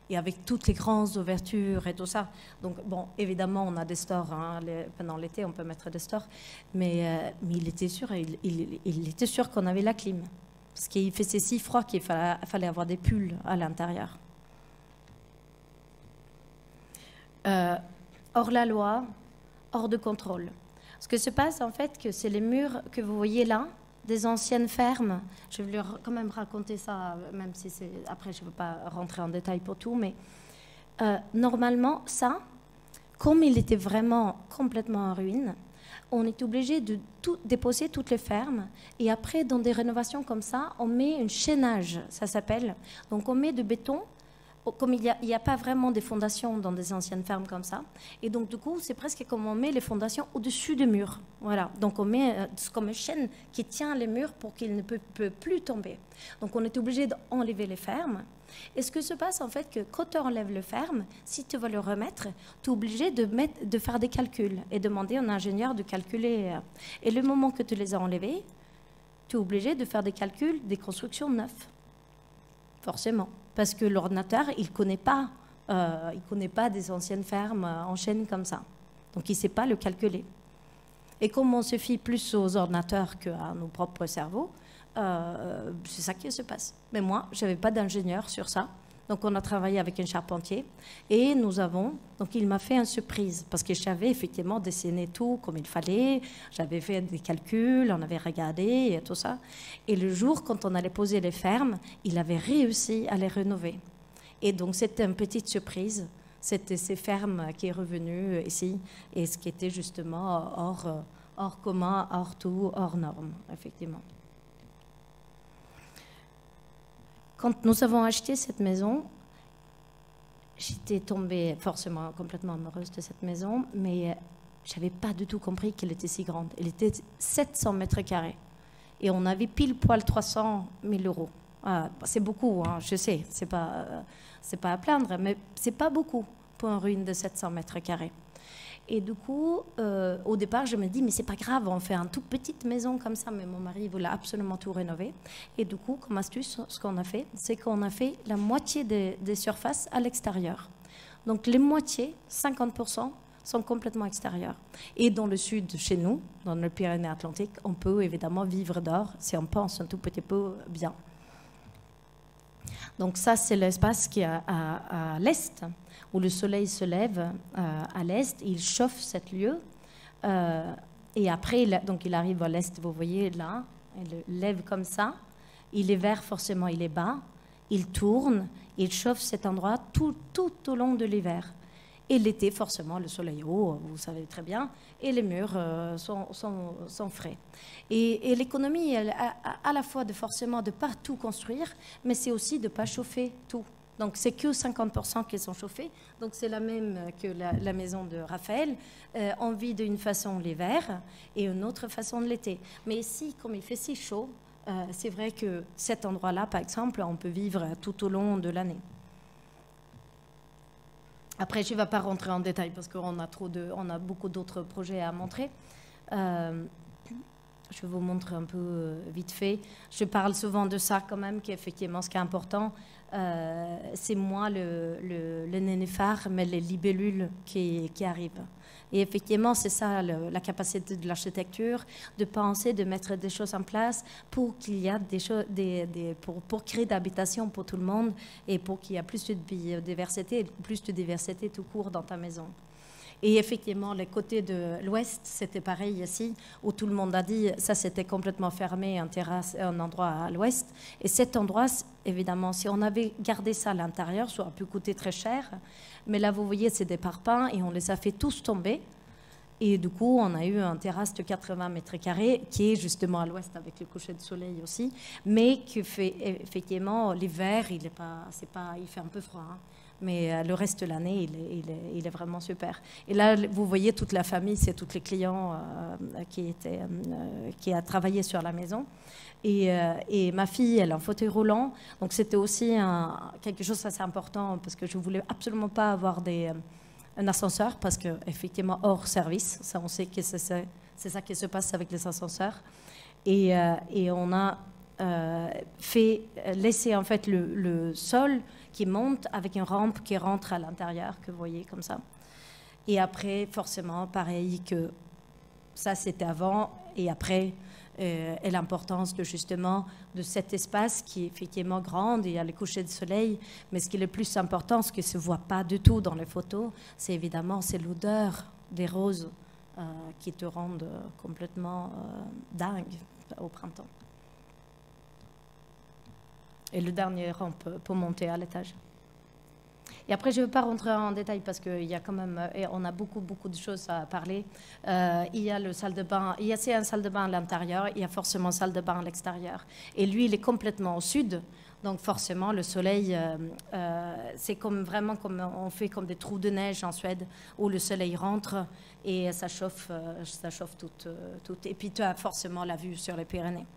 et avec toutes les grandes ouvertures et tout ça. Donc, bon, évidemment, on a des stores. Hein, pendant l'été, on peut mettre des stores. Mais il était sûr, il était sûr qu'on avait la clim. Parce qu'il faisait si froid qu'il fallait avoir des pulls à l'intérieur. Hors la loi, hors de contrôle. Ce que se passe, en fait, que c'est les murs que vous voyez là, des anciennes fermes. Je vais quand même raconter ça, même si c'est... Après, je ne veux pas rentrer en détail pour tout, mais normalement, ça, comme il était vraiment complètement en ruine, on est obligé de déposer toutes les fermes. Et après, dans des rénovations comme ça, on met un chaînage, ça s'appelle. Donc, on met de béton. Comme il n'y a pas vraiment de fondations dans des anciennes fermes comme ça. Et donc, du coup, c'est presque comme on met les fondations au-dessus des murs. Voilà. Donc, on met comme une chaîne qui tient les murs pour qu'ils ne peuvent plus tomber. Donc, on est obligé d'enlever les fermes. Et ce que se passe, en fait, que quand tu enlèves les fermes, si tu veux le remettre, tu es obligé de faire des calculs et demander à un ingénieur de calculer. Et le moment que tu les as enlevés, tu es obligé de faire des calculs des constructions neuves. Forcément. Parce que l'ordinateur, il ne connaît pas des anciennes fermes en chaîne comme ça. Donc, il ne sait pas le calculer. Et comme on se fie plus aux ordinateurs qu'à nos propres cerveaux, c'est ça qui se passe. Mais moi, je n'avais pas d'ingénieur sur ça. Donc, on a travaillé avec un charpentier. Et donc il m'a fait une surprise. Parce que j'avais effectivement dessiné tout comme il fallait. J'avais fait des calculs, on avait regardé et tout ça. Et le jour, quand on allait poser les fermes, il avait réussi à les rénover. Et donc, c'était une petite surprise. C'était ces fermes qui est revenu ici. Et ce qui était justement hors commun, hors tout, hors norme, effectivement. Quand nous avons acheté cette maison, j'étais tombée forcément complètement amoureuse de cette maison, mais je n'avais pas du tout compris qu'elle était si grande. Elle était 700 mètres carrés et on avait pile poil 300 000 euros. Ah, c'est beaucoup, hein, je sais, c'est pas à plaindre, mais c'est pas beaucoup pour une ruine de 700 mètres carrés. Et du coup, au départ, je me dis, mais c'est pas grave, on fait une toute petite maison comme ça, mais mon mari voulait absolument tout rénover. Et du coup, comme astuce, ce qu'on a fait, c'est qu'on a fait la moitié des surfaces à l'extérieur. Donc les moitiés, 50%, sont complètement extérieures. Et dans le sud, chez nous, dans le Pyrénées-Atlantiques, on peut évidemment vivre dehors si on pense un tout petit peu bien. Donc ça, c'est l'espace qui est à l'est, où le soleil se lève à l'est, il chauffe cet lieu. Et après, donc il arrive à l'est, vous voyez là, il lève comme ça. Il est vert, forcément, il est bas. Il tourne, il chauffe cet endroit tout au long de l'hiver. Et l'été, forcément, le soleil haut, vous savez très bien, et les murs sont frais. Et l'économie, à la fois forcément de ne pas tout construire, mais c'est aussi de ne pas chauffer tout. Donc, c'est que 50% qui sont chauffés. Donc, c'est la même que la maison de Raphaël. On vit d'une façon l'hiver et une autre façon de l'été. Mais ici, comme il fait si chaud, c'est vrai que cet endroit-là, par exemple, on peut vivre tout au long de l'année. Après, je ne vais pas rentrer en détail parce qu'on a beaucoup d'autres projets à montrer. Je vais vous montrer un peu vite fait. Je parle souvent de ça quand même, qu'effectivement, ce qui est important, c'est moins le nénuphar, mais les libellules qui arrivent. Et effectivement, c'est ça la capacité de l'architecture, de penser, de mettre des choses en place pour qu'il y ait des choses, pour créer d'habitation pour tout le monde et pour qu'il y ait plus de biodiversité, plus de diversité tout court dans ta maison. Et effectivement, les côtés de l'ouest, c'était pareil ici, où tout le monde a dit, ça c'était complètement fermé, un endroit à l'ouest. Et cet endroit, évidemment, si on avait gardé ça à l'intérieur, ça aurait pu coûter très cher. Mais là, vous voyez, c'est des parpaings et on les a fait tous tomber. Et du coup, on a eu un terrasse de 80 mètres carrés qui est justement à l'ouest avec le coucher de soleil aussi, mais qui fait effectivement l'hiver, il fait un peu froid. Hein. Mais le reste de l'année, il est vraiment super. Et là, vous voyez toute la famille, c'est tous les clients qui a travaillé sur la maison. Et ma fille, elle a un fauteuil roulant. Donc, c'était aussi quelque chose d'assez important parce que je ne voulais absolument pas avoir un ascenseur parce qu'effectivement, hors service, ça, on sait que c'est ça qui se passe avec les ascenseurs. Et on a laissé en fait le sol qui monte avec une rampe qui rentre à l'intérieur, que vous voyez comme ça. Et après, forcément, pareil que ça, c'était avant et après, et l'importance justement de cet espace qui est effectivement grand, il y a les couchers de soleil, mais ce qui est le plus important, ce qui ne se voit pas du tout dans les photos, c'est évidemment l'odeur des roses qui te rendent complètement dingue au printemps. Et le dernier rampe pour monter à l'étage. Et après, je ne vais pas rentrer en détail parce qu'il y a quand même, on a beaucoup de choses à parler. Il y a le salle de bain, il y a une salle de bain à l'intérieur, il y a forcément une salle de bain à l'extérieur. Et lui, il est complètement au sud, donc forcément, le soleil, c'est vraiment comme on fait comme des trous de neige en Suède où le soleil rentre et ça chauffe tout. Et puis tu as forcément la vue sur les Pyrénées.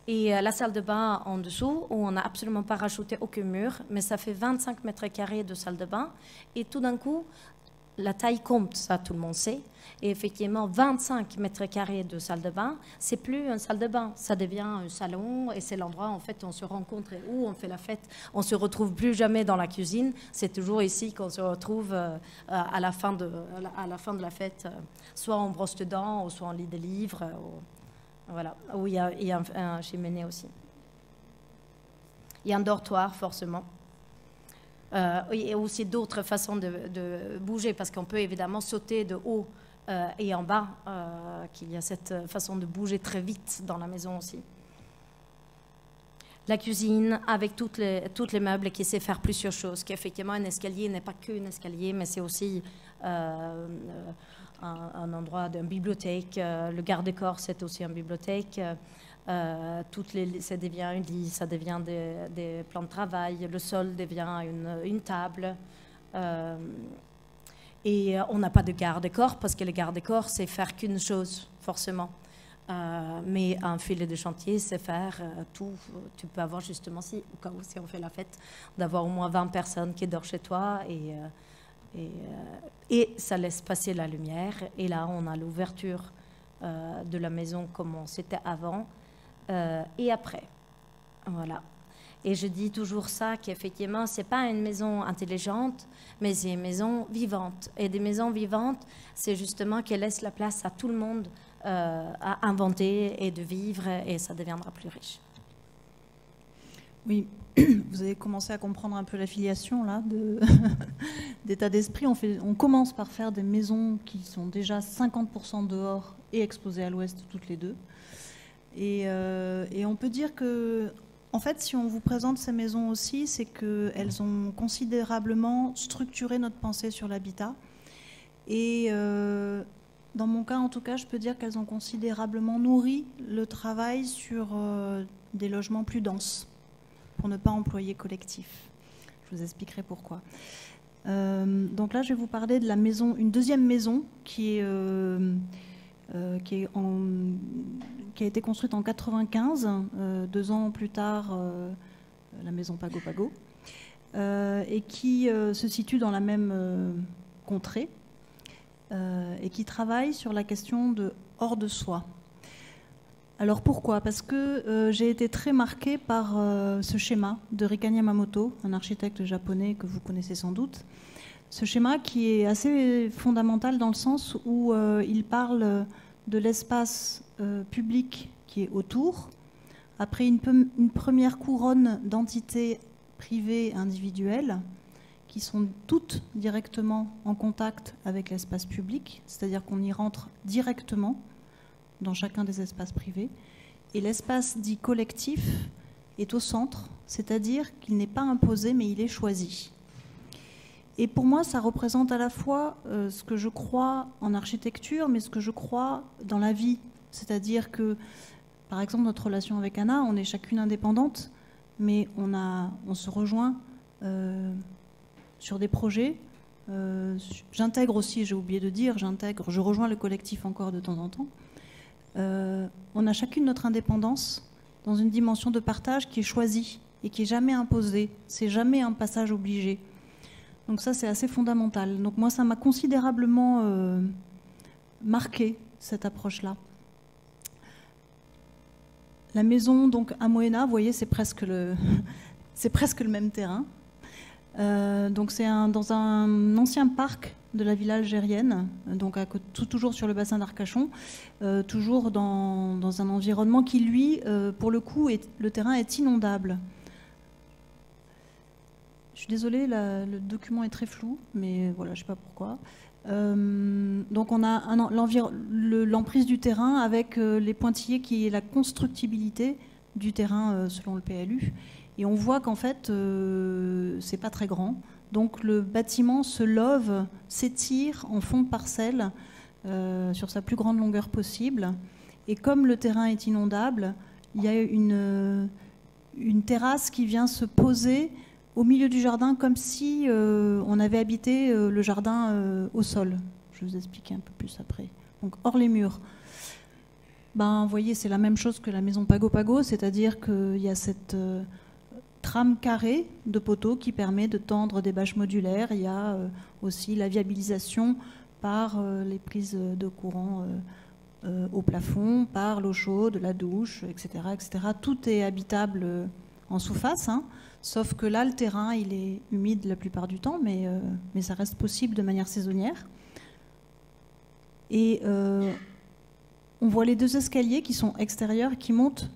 Et la salle de bain en dessous, où on n'a absolument pas rajouté aucun mur, mais ça fait 25 mètres carrés de salle de bain. Et tout d'un coup, la taille compte, ça tout le monde sait. Et effectivement, 25 mètres carrés de salle de bain, c'est plus une salle de bain, ça devient un salon et c'est l'endroit en fait où on se rencontre et où on fait la fête. On se retrouve plus jamais dans la cuisine, c'est toujours ici qu'on se retrouve à la fin de la fête, soit on brosse de dents, ou soit on lit des livres. Voilà, où il y a un cheminée aussi. Il y a un dortoir, forcément. Et aussi d'autres façons de bouger, parce qu'on peut évidemment sauter de haut et en bas, qu'il y a cette façon de bouger très vite dans la maison aussi. La cuisine, avec toutes les meubles qui sait faire plusieurs choses, qu'effectivement un escalier n'est pas qu'un escalier, mais c'est aussi un endroit d'une bibliothèque. Le garde-corps, c'est aussi une bibliothèque. Ça devient un lit, ça devient des plans de travail. Le sol devient une table. Et on n'a pas de garde-corps parce que le garde-corps, c'est faire qu'une chose, forcément. Mais un filet de chantier, c'est faire tout. Tu peux avoir justement, si on fait la fête, d'avoir au moins 20 personnes qui dorment chez toi et ça laisse passer la lumière. Et là, on a l'ouverture de la maison comme c'était avant et après. Voilà. Et je dis toujours ça, qu'effectivement, ce n'est pas une maison intelligente, mais c'est une maison vivante. Et des maisons vivantes, c'est justement qu'elles laissent la place à tout le monde à inventer et de vivre, et ça deviendra plus riche. Oui, vous avez commencé à comprendre un peu l'affiliation là d'état d'esprit. On commence par faire des maisons qui sont déjà 50% dehors et exposées à l'ouest toutes les deux. Et on peut dire que, en fait, si on vous présente ces maisons aussi, c'est qu'elles ont considérablement structuré notre pensée sur l'habitat. Et dans mon cas, en tout cas, je peux dire qu'elles ont considérablement nourri le travail sur des logements plus denses. pour ne pas employer collectif. Je vous expliquerai pourquoi. Donc là, je vais vous parler de la maison, une deuxième maison qui a été construite en 1995, 2 ans plus tard, la maison Pago Pago, et qui se situe dans la même contrée et qui travaille sur la question de hors de soi. Alors pourquoi ? Parce que j'ai été très marquée par ce schéma de Rika Yamamoto, un architecte japonais que vous connaissez sans doute. Ce schéma qui est assez fondamental dans le sens où il parle de l'espace public qui est autour, après une première couronne d'entités privées individuelles qui sont toutes directement en contact avec l'espace public, c'est-à-dire qu'on y rentre directement dans chacun des espaces privés. Et l'espace dit collectif est au centre, c'est-à-dire qu'il n'est pas imposé, mais il est choisi. Et pour moi, ça représente à la fois ce que je crois en architecture, mais ce que je crois dans la vie. C'est-à-dire que, par exemple, notre relation avec Anna, on est chacune indépendante, mais on se rejoint sur des projets. J'intègre aussi, j'ai oublié de dire, je rejoins le collectif encore de temps en temps. On a chacune notre indépendance dans une dimension de partage qui est choisie et qui n'est jamais imposée. C'est jamais un passage obligé. Donc ça, c'est assez fondamental. Donc moi, ça m'a considérablement marqué, cette approche-là. La maison donc à Moena, vous voyez, c'est presque le même terrain. Donc c'est dans un ancien parc de la ville algérienne, donc toujours sur le bassin d'Arcachon, toujours dans un environnement qui, lui, pour le coup, le terrain est inondable. Je suis désolée, le document est très flou, mais voilà, je ne sais pas pourquoi. Donc on a l'emprise du terrain avec les pointillés qui est la constructibilité du terrain selon le PLU. Et on voit qu'en fait, c'est pas très grand. Donc le bâtiment se love, s'étire en fond de parcelle sur sa plus grande longueur possible. Et comme le terrain est inondable, il y a une terrasse qui vient se poser au milieu du jardin comme si on avait habité le jardin au sol. Je vais vous expliquer un peu plus après. Donc hors les murs. Vous voyez, c'est la même chose que la maison Pago Pago, c'est-à-dire qu'il y a cette trame carrée de poteaux qui permet de tendre des bâches modulaires. Il y a aussi la viabilisation par les prises de courant au plafond, par l'eau chaude, la douche, etc., etc. Tout est habitable en sous-face, hein, sauf que là, le terrain, il est humide la plupart du temps, mais ça reste possible de manière saisonnière. Et on voit les 2 escaliers qui sont extérieurs, qui montent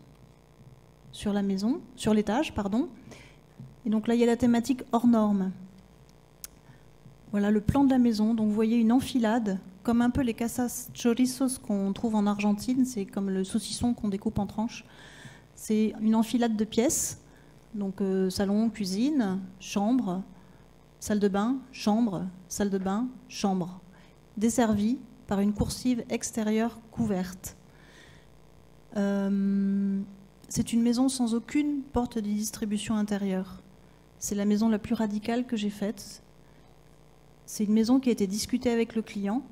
sur la maison, sur l'étage, pardon. Et donc là, il y a la thématique hors norme. Voilà le plan de la maison. Donc vous voyez une enfilade, comme un peu les casas chorizos qu'on trouve en Argentine. C'est comme le saucisson qu'on découpe en tranches. C'est une enfilade de pièces. Donc salon, cuisine, chambre, salle de bain, chambre, salle de bain, chambre. Desservie par une coursive extérieure couverte. C'est une maison sans aucune porte de distribution intérieure. C'est la maison la plus radicale que j'ai faite. C'est une maison qui a été discutée avec le client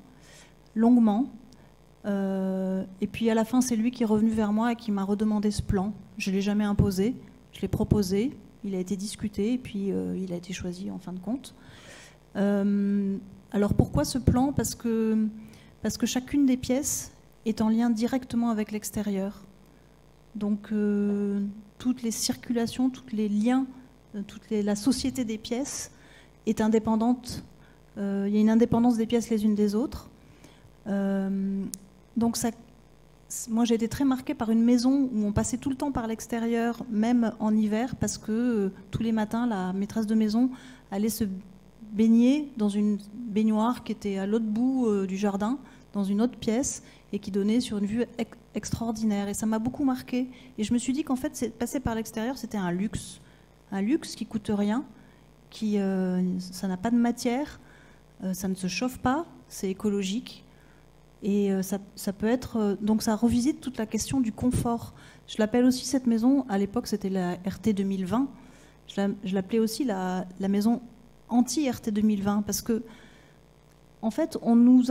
longuement. Et puis à la fin, c'est lui qui est revenu vers moi et qui m'a redemandé ce plan. Je ne l'ai jamais imposé, je l'ai proposé, il a été discuté et puis il a été choisi en fin de compte. Alors pourquoi ce plan ? Parce que chacune des pièces est en lien directement avec l'extérieur. Donc toutes les circulations, tous les liens, la société des pièces est indépendante. Il y a une indépendance des pièces les unes des autres. Donc moi j'ai été très marquée par une maison où on passait tout le temps par l'extérieur, même en hiver, parce que tous les matins la maîtresse de maison allait se baigner dans une baignoire qui était à l'autre bout du jardin, dans une autre pièce, et qui donnait sur une vue extraordinaire. Et ça m'a beaucoup marquée. Et je me suis dit qu'en fait, passer par l'extérieur, c'était un luxe qui coûte rien, ça n'a pas de matière, ça ne se chauffe pas, c'est écologique. Et ça peut être... donc ça revisite toute la question du confort. Je l'appelle aussi cette maison, à l'époque c'était la RT 2020, je l'appelais aussi la maison anti-RT 2020, parce que en fait on nous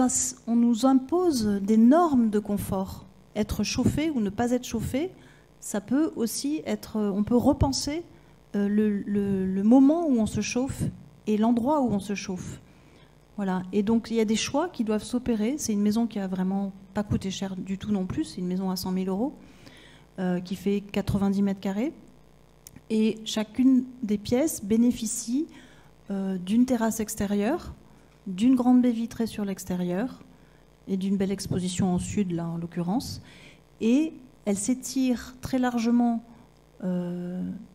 impose des normes de confort. Être chauffé ou ne pas être chauffé, ça peut aussi être... On peut repenser le moment où on se chauffe et l'endroit où on se chauffe. Voilà. Et donc il y a des choix qui doivent s'opérer. C'est une maison qui a vraiment pas coûté cher du tout non plus. C'est une maison à 100 000 €, qui fait 90 mètres carrés. Et chacune des pièces bénéficie d'une terrasse extérieure, d'une grande baie vitrée sur l'extérieur et d'une belle exposition au sud, là en l'occurrence. Et elle s'étire très largement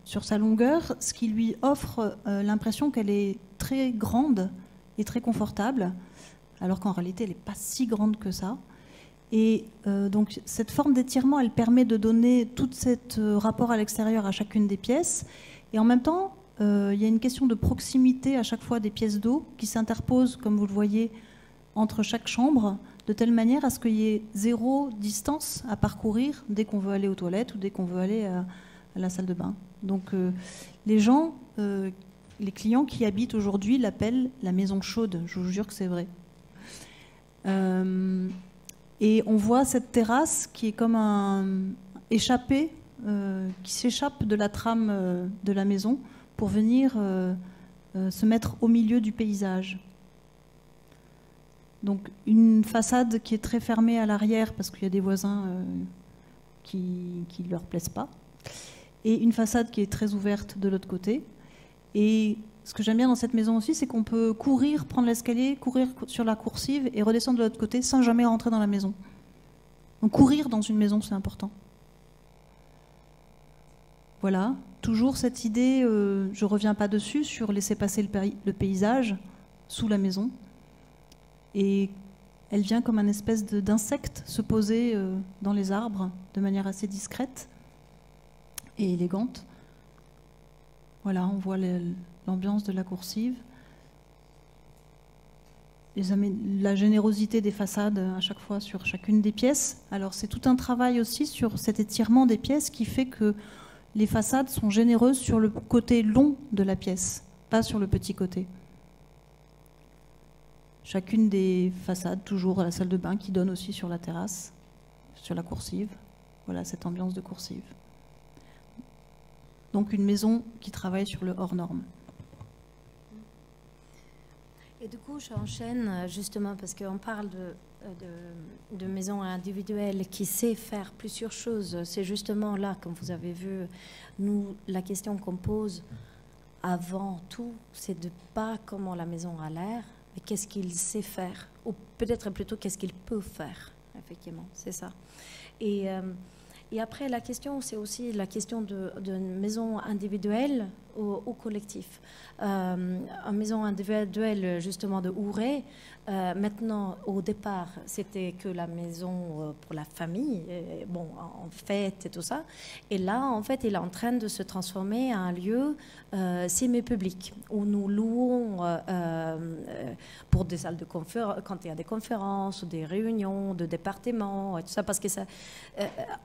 sur sa longueur, ce qui lui offre l'impression qu'elle est très grande et très confortable, alors qu'en réalité elle n'est pas si grande que ça. Et donc cette forme d'étirement, elle permet de donner tout ce rapport à l'extérieur à chacune des pièces. Et en même temps, il y a une question de proximité à chaque fois des pièces d'eau qui s'interposent, comme vous le voyez, entre chaque chambre, de telle manière à ce qu'il y ait 0 distance à parcourir dès qu'on veut aller aux toilettes ou dès qu'on veut aller à la salle de bain. Donc les gens, les clients qui habitent aujourd'hui l'appellent la maison chaude. Je vous jure que c'est vrai. Et on voit cette terrasse qui est comme un échappé, qui s'échappe de la trame de la maison pour venir se mettre au milieu du paysage. Donc une façade qui est très fermée à l'arrière parce qu'il y a des voisins qui ne leur plaisent pas, et une façade qui est très ouverte de l'autre côté. Et ce que j'aime bien dans cette maison aussi, c'est qu'on peut courir, prendre l'escalier, courir sur la coursive et redescendre de l'autre côté sans jamais rentrer dans la maison. Donc courir dans une maison, c'est important. Voilà, toujours cette idée, je ne reviens pas dessus, sur laisser passer le paysage sous la maison. Et elle vient comme un espèce d'insecte se poser dans les arbres de manière assez discrète et élégante. Voilà, on voit l'ambiance de la coursive. La générosité des façades à chaque fois sur chacune des pièces. Alors c'est tout un travail aussi sur cet étirement des pièces qui fait que les façades sont généreuses sur le côté long de la pièce, pas sur le petit côté. Chacune des façades, toujours à la salle de bain qui donne aussi sur la terrasse, sur la coursive. Voilà cette ambiance de coursive. Donc une maison qui travaille sur le hors norme. Et du coup, j'enchaîne justement parce qu'on parle de maisons individuelles qui sait faire plusieurs choses. C'est justement là, comme vous avez vu, nous, la question qu'on pose avant tout, c'est de pas comment la maison a l'air, mais qu'est-ce qu'il sait faire, ou peut-être plutôt qu'est-ce qu'il peut faire, effectivement, c'est ça. Et après, la question, c'est aussi la question d'une maison individuelle ou collectif. Une maison individuelle, justement, de Ouray, maintenant, au départ, c'était que la maison pour la famille, bon, en fête et tout ça. Et là, en fait, il est en train de se transformer en un lieu semi-public, où nous louons pour des salles de conférences, quand il y a des conférences ou des réunions de départements, et tout ça, parce que ça...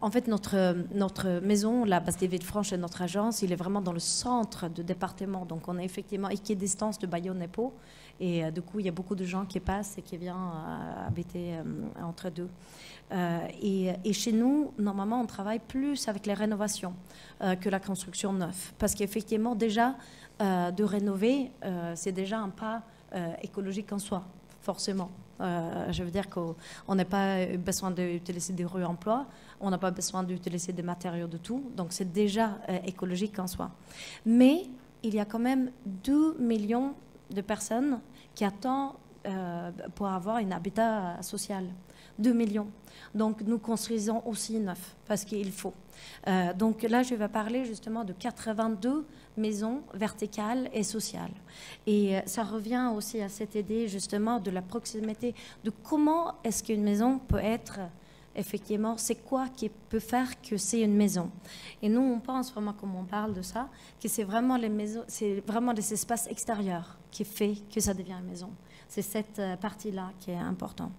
en fait, notre maison, la Basse-des-Villefranches et notre agence, il est vraiment dans le centre du département. Donc, on est effectivement équidistance de Bayonne et Pau. Et du coup, il y a beaucoup de gens qui passent et qui viennent habiter entre deux. Et chez nous, normalement, on travaille plus avec les rénovations que la construction neuve. Parce qu'effectivement, déjà, de rénover, c'est déjà un pas écologique en soi, forcément. Je veux dire qu'on n'a pas besoin d'utiliser des réemplois, on n'a pas besoin d'utiliser des matériaux de tout, donc c'est déjà écologique en soi. Mais il y a quand même 2 millions de personnes qui attendent pour avoir un habitat social. 2 millions. Donc nous construisons aussi neuf, parce qu'il faut. Donc là, je vais parler justement de 82 maisons verticales et sociales. Et ça revient aussi à cette idée justement de la proximité, de comment est-ce qu'une maison peut être, effectivement, c'est quoi qui peut faire que c'est une maison. Et nous, on pense vraiment, comme on parle de ça, que c'est vraiment les maisons, c'est vraiment les espaces extérieurs qui fait que ça devient une maison. C'est cette partie-là qui est importante.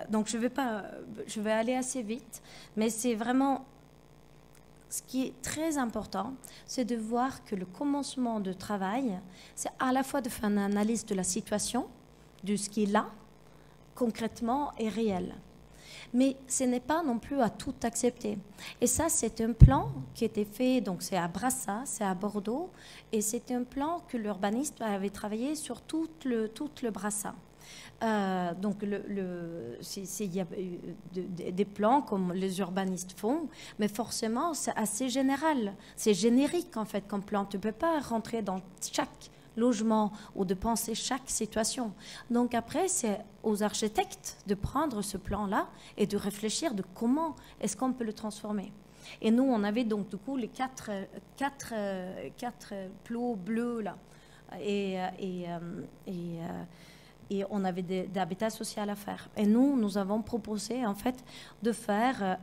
Donc je vais aller assez vite, mais c'est vraiment ce qui est très important, c'est de voir que le commencement de travail, c'est à la fois de faire une analyse de la situation, de ce qui est là, concrètement et réel. Mais ce n'est pas non plus à tout accepter. Et ça, c'est un plan qui a été fait, donc c'est à Brassa, c'est à Bordeaux, et c'est un plan que l'urbaniste avait travaillé sur tout le Brassa. Donc, il y a des plans comme les urbanistes font, mais forcément, c'est assez général. C'est générique, en fait, comme plan. Tu ne peux pas rentrer dans chaque logement ou de penser chaque situation. Donc, après, c'est aux architectes de prendre ce plan-là et de réfléchir de comment est-ce qu'on peut le transformer. Et nous, on avait donc, du coup, les quatre plots bleus, là. Et on avait des habitats sociaux à faire. Et nous avons proposé, en fait, de faire,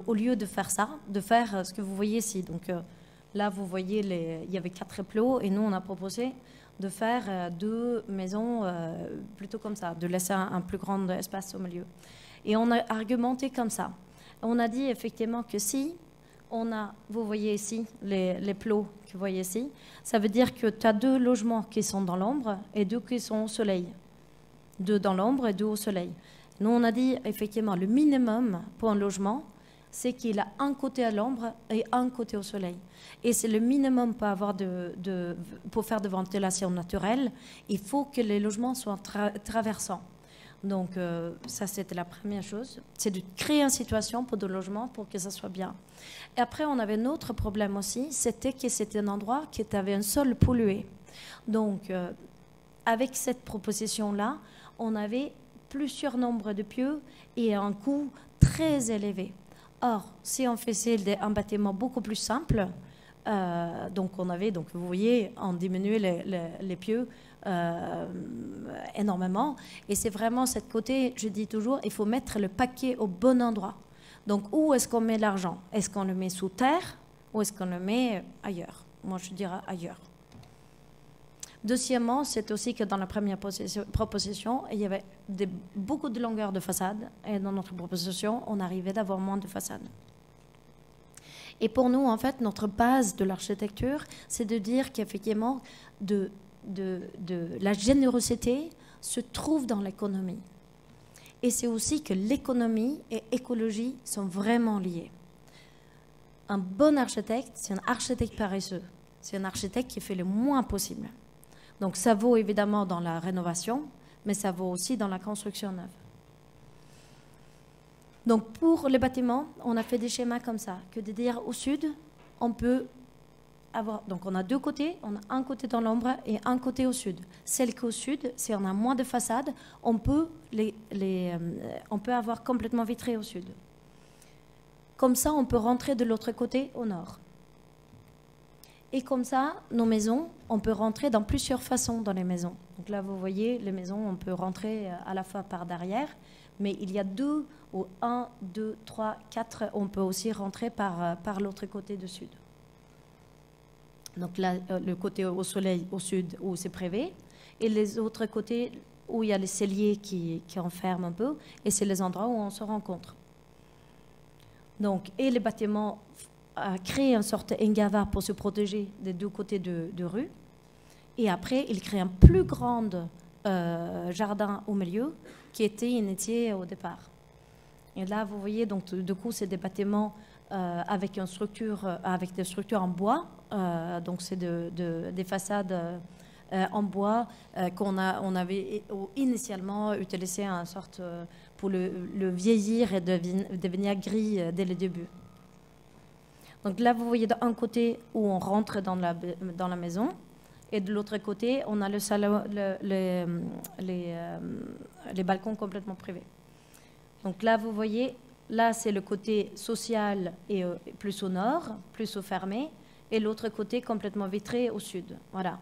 au lieu de faire ça, de faire ce que vous voyez ici. Donc là, vous voyez, il y avait 4 plots, et nous, on a proposé de faire 2 maisons plutôt comme ça, de laisser un plus grand espace au milieu. Et on a argumenté comme ça. On a dit effectivement que si vous voyez ici les plots que vous voyez ici, ça veut dire que tu as 2 logements qui sont dans l'ombre et 2 qui sont au soleil. 2 dans l'ombre et 2 au soleil. Nous, on a dit effectivement le minimum pour un logement, c'est qu'il a un côté à l'ombre et un côté au soleil. Et c'est le minimum pour pour faire de ventilation naturelle. Il faut que les logements soient traversants. Donc ça, c'était la première chose. C'est de créer une situation pour le logement pour que ça soit bien. Et après, on avait un autre problème aussi, c'était que c'était un endroit qui avait un sol pollué. Donc, avec cette proposition-là, on avait plusieurs nombres de pieux et un coût très élevé. Or, si on faisait un bâtiment beaucoup plus simple, donc vous voyez, on diminuait les pieux énormément. Et c'est vraiment cette côté, je dis toujours, il faut mettre le paquet au bon endroit. Donc, où est-ce qu'on met l'argent? Est-ce qu'on le met sous terre ou est-ce qu'on le met ailleurs? Moi, je dirais ailleurs. Deuxièmement, c'est aussi que dans la première proposition, il y avait beaucoup de longueur de façade. Et dans notre proposition, on arrivait d'avoir moins de façades. Et pour nous, en fait, notre base de l'architecture, c'est de dire qu'effectivement, la générosité se trouve dans l'économie. Et c'est aussi que l'économie et l'écologie sont vraiment liées. Un bon architecte, c'est un architecte paresseux. C'est un architecte qui fait le moins possible. Donc ça vaut évidemment dans la rénovation, mais ça vaut aussi dans la construction neuve. Donc pour les bâtiments, on a fait des schémas comme ça, que de dire au sud, on peut avoir, donc on a 2 côtés, on a un côté dans l'ombre et un côté au sud. Celle qu'au sud, si on a moins de façades, on peut avoir complètement vitré au sud. Comme ça, on peut rentrer de l'autre côté au nord. Et comme ça, nos maisons, on peut rentrer dans plusieurs façons dans les maisons. Donc là, vous voyez, les maisons, on peut rentrer à la fois par derrière, mais il y a 2 ou 1, 2, 3, 4, on peut aussi rentrer par l'autre côté du sud. Donc là, le côté au soleil, au sud, où c'est privé, et les autres côtés où il y a les celliers qui enferment un peu, et c'est les endroits où on se rencontre. Donc, et les bâtiments créent une sorte d'engava pour se protéger des 2 côtés de rue, et après, ils créent un plus grand jardin au milieu qui était initié au départ. Et là, vous voyez, donc, du coup, c'est des bâtiments avec des structures en bois. Donc, c'est des façades en bois qu'on avait initialement utilisé en sorte pour le vieillir et devenir gris dès le début. Donc là, vous voyez d'un côté où on rentre dans la maison, et de l'autre côté, on a le salon, les balcons complètement privés. Donc là, vous voyez, là, c'est le côté social et plus au nord, plus au fermé, et l'autre côté complètement vitré au sud. Voilà.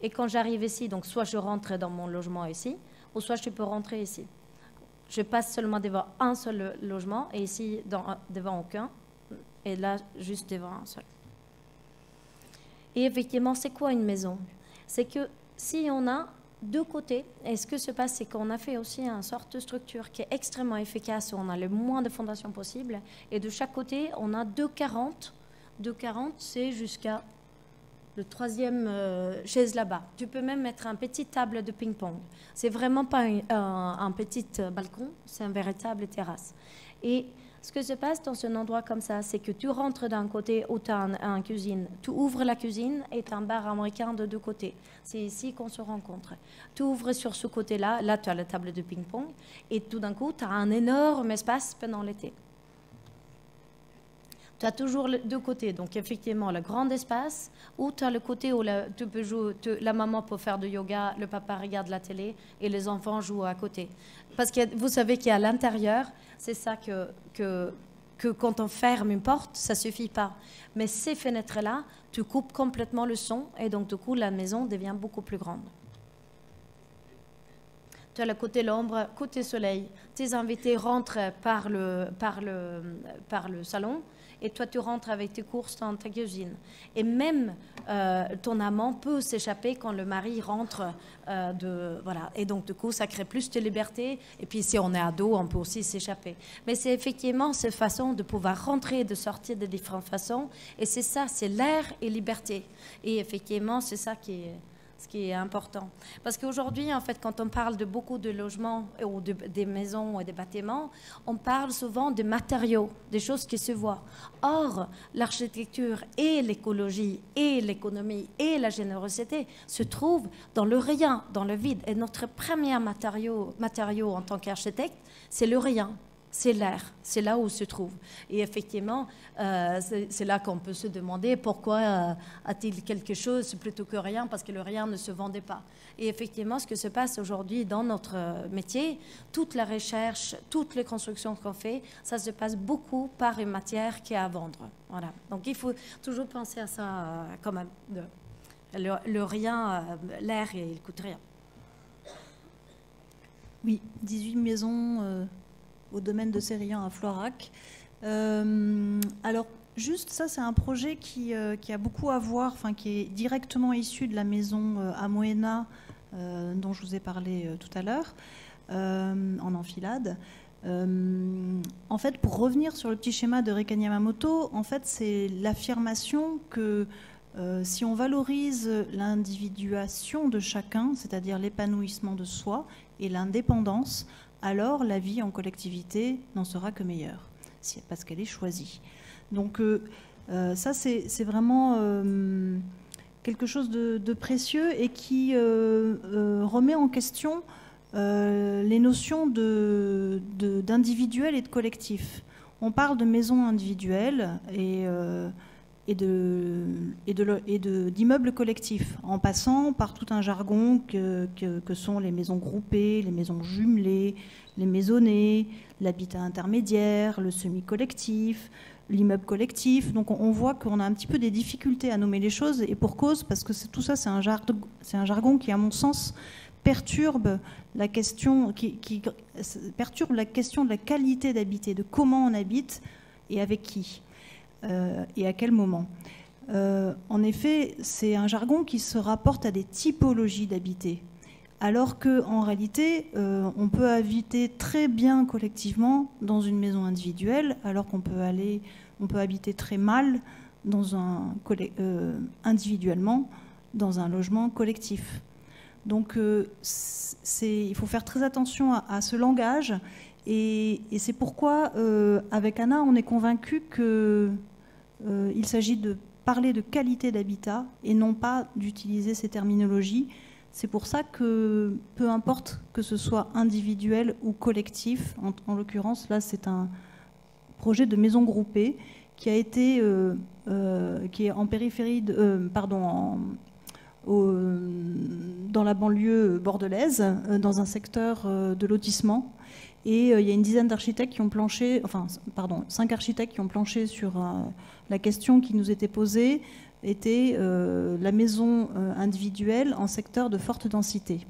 Et quand j'arrive ici, donc soit je rentre dans mon logement ici, ou soit je peux rentrer ici. Je passe seulement devant un seul logement, et ici, devant aucun, et là, juste devant un seul. Et effectivement, c'est quoi une maison? C'est que si on a deux côtés. Et ce que se passe, c'est qu'on a fait aussi une sorte de structure qui est extrêmement efficace, où on a le moins de fondations possible. Et de chaque côté, on a 2,40. 2,40, c'est jusqu'à le troisième chaise là-bas. Tu peux même mettre un petit table de ping-pong. C'est vraiment pas un petit balcon, c'est un véritable terrasse. Et ce que se passe dans un endroit comme ça, c'est que tu rentres d'un côté où tu as une cuisine, tu ouvres la cuisine et tu as un bar américain de deux côtés. C'est ici qu'on se rencontre. Tu ouvres sur ce côté-là, là tu as la table de ping-pong, et tout d'un coup, tu as un énorme espace pendant l'été. Tu as toujours deux côtés, donc effectivement le grand espace, ou tu as le côté où tu peux jouer, la maman peut faire du yoga, le papa regarde la télé et les enfants jouent à côté. Parce que vous savez qu'à l'intérieur, c'est ça que quand on ferme une porte, ça ne suffit pas. Mais ces fenêtres-là, tu coupes complètement le son et donc du coup la maison devient beaucoup plus grande. Tu as le côté l'ombre, côté soleil. Tes invités rentrent par le salon et toi tu rentres avec tes courses dans ta cuisine. Et même ton amant peut s'échapper quand le mari rentre. Voilà. Et donc du coup ça crée plus de liberté. Et puis si on est ado, on peut aussi s'échapper. Mais c'est effectivement cette façon de pouvoir rentrer et de sortir de différentes façons. Et c'est ça, c'est l'air et liberté. Et effectivement c'est ça ce qui est important. Parce qu'aujourd'hui, en fait, quand on parle de beaucoup de logements ou des maisons et des bâtiments, on parle souvent de matériaux, des choses qui se voient. Or, l'architecture et l'écologie et l'économie et la générosité se trouvent dans le rien, dans le vide. Et notre premier matériau en tant qu'architecte, c'est le rien. C'est l'air, c'est là où se trouve. Et effectivement, c'est là qu'on peut se demander pourquoi a-t-il quelque chose plutôt que rien, parce que le rien ne se vendait pas. Et effectivement, ce que se passe aujourd'hui dans notre métier, toute la recherche, toutes les constructions qu'on fait, ça se passe beaucoup par une matière qui est à vendre. Voilà. Donc il faut toujours penser à ça quand même. Le rien, l'air, il ne coûte rien. Oui, 18 maisons... au domaine de Sérian à Floirac. Alors, juste ça, c'est un projet qui a beaucoup à voir, enfin, qui est directement issu de la maison à Moena, dont je vous ai parlé tout à l'heure, en enfilade. En fait, pour revenir sur le petit schéma de Rekan Yamamoto, en fait, c'est l'affirmation que si on valorise l'individuation de chacun, c'est-à-dire l'épanouissement de soi et l'indépendance, alors la vie en collectivité n'en sera que meilleure, parce qu'elle est choisie. Donc ça, c'est vraiment quelque chose de précieux et qui remet en question les notions d'individuel et de collectif. On parle de maisons individuelles et d'immeubles collectifs, en passant par tout un jargon que sont les maisons groupées, les maisons jumelées, les maisonnées, l'habitat intermédiaire, le semi-collectif, l'immeuble collectif. Donc on voit qu'on a un petit peu des difficultés à nommer les choses, et pour cause, parce que tout ça c'est un jargon qui, à mon sens, perturbe la question, perturbe la question de la qualité d'habiter, de comment on habite et avec qui. Et à quel moment. En effet, c'est un jargon qui se rapporte à des typologies d'habiter, alors qu'en réalité, on peut habiter très bien collectivement dans une maison individuelle, alors qu'on peut habiter très mal individuellement dans un logement collectif. Donc, il faut faire très attention à ce langage, et c'est pourquoi, avec Anna, on est convaincus que il s'agit de parler de qualité d'habitat et non pas d'utiliser ces terminologies. C'est pour ça que peu importe que ce soit individuel ou collectif, en l'occurrence là c'est un projet de maison groupée qui a été qui est en périphérie dans la banlieue bordelaise, dans un secteur de lotissement. Et il y a une dizaine d'architectes qui ont planché, 5 architectes qui ont planché sur la question qui nous était posée, était la maison individuelle en secteur de forte densité.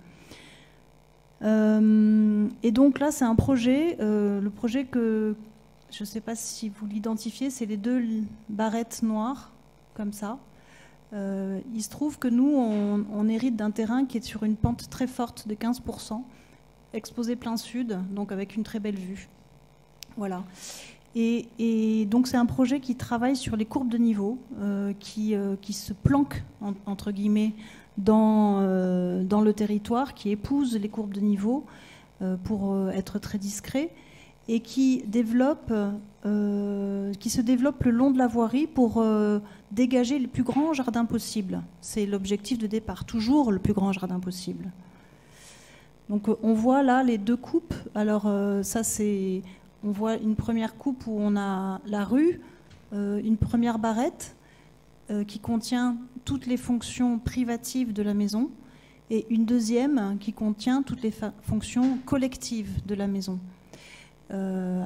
Et donc là, c'est un projet, le projet que, je ne sais pas si vous l'identifiez, c'est les 2 barrettes noires, comme ça. Il se trouve que nous, on hérite d'un terrain qui est sur une pente très forte de 15%, exposé plein sud, donc avec une très belle vue. Voilà. Et donc c'est un projet qui travaille sur les courbes de niveau, qui se planque, entre guillemets, dans le territoire, qui épouse les courbes de niveau pour être très discret, et qui se développe le long de la voirie pour dégager le plus grand jardin possible. C'est l'objectif de départ, toujours le plus grand jardin possible. Donc on voit là les deux coupes. Alors on voit une première coupe où on a la rue, une première barrette qui contient toutes les fonctions privatives de la maison, et une deuxième qui contient toutes les fonctions collectives de la maison.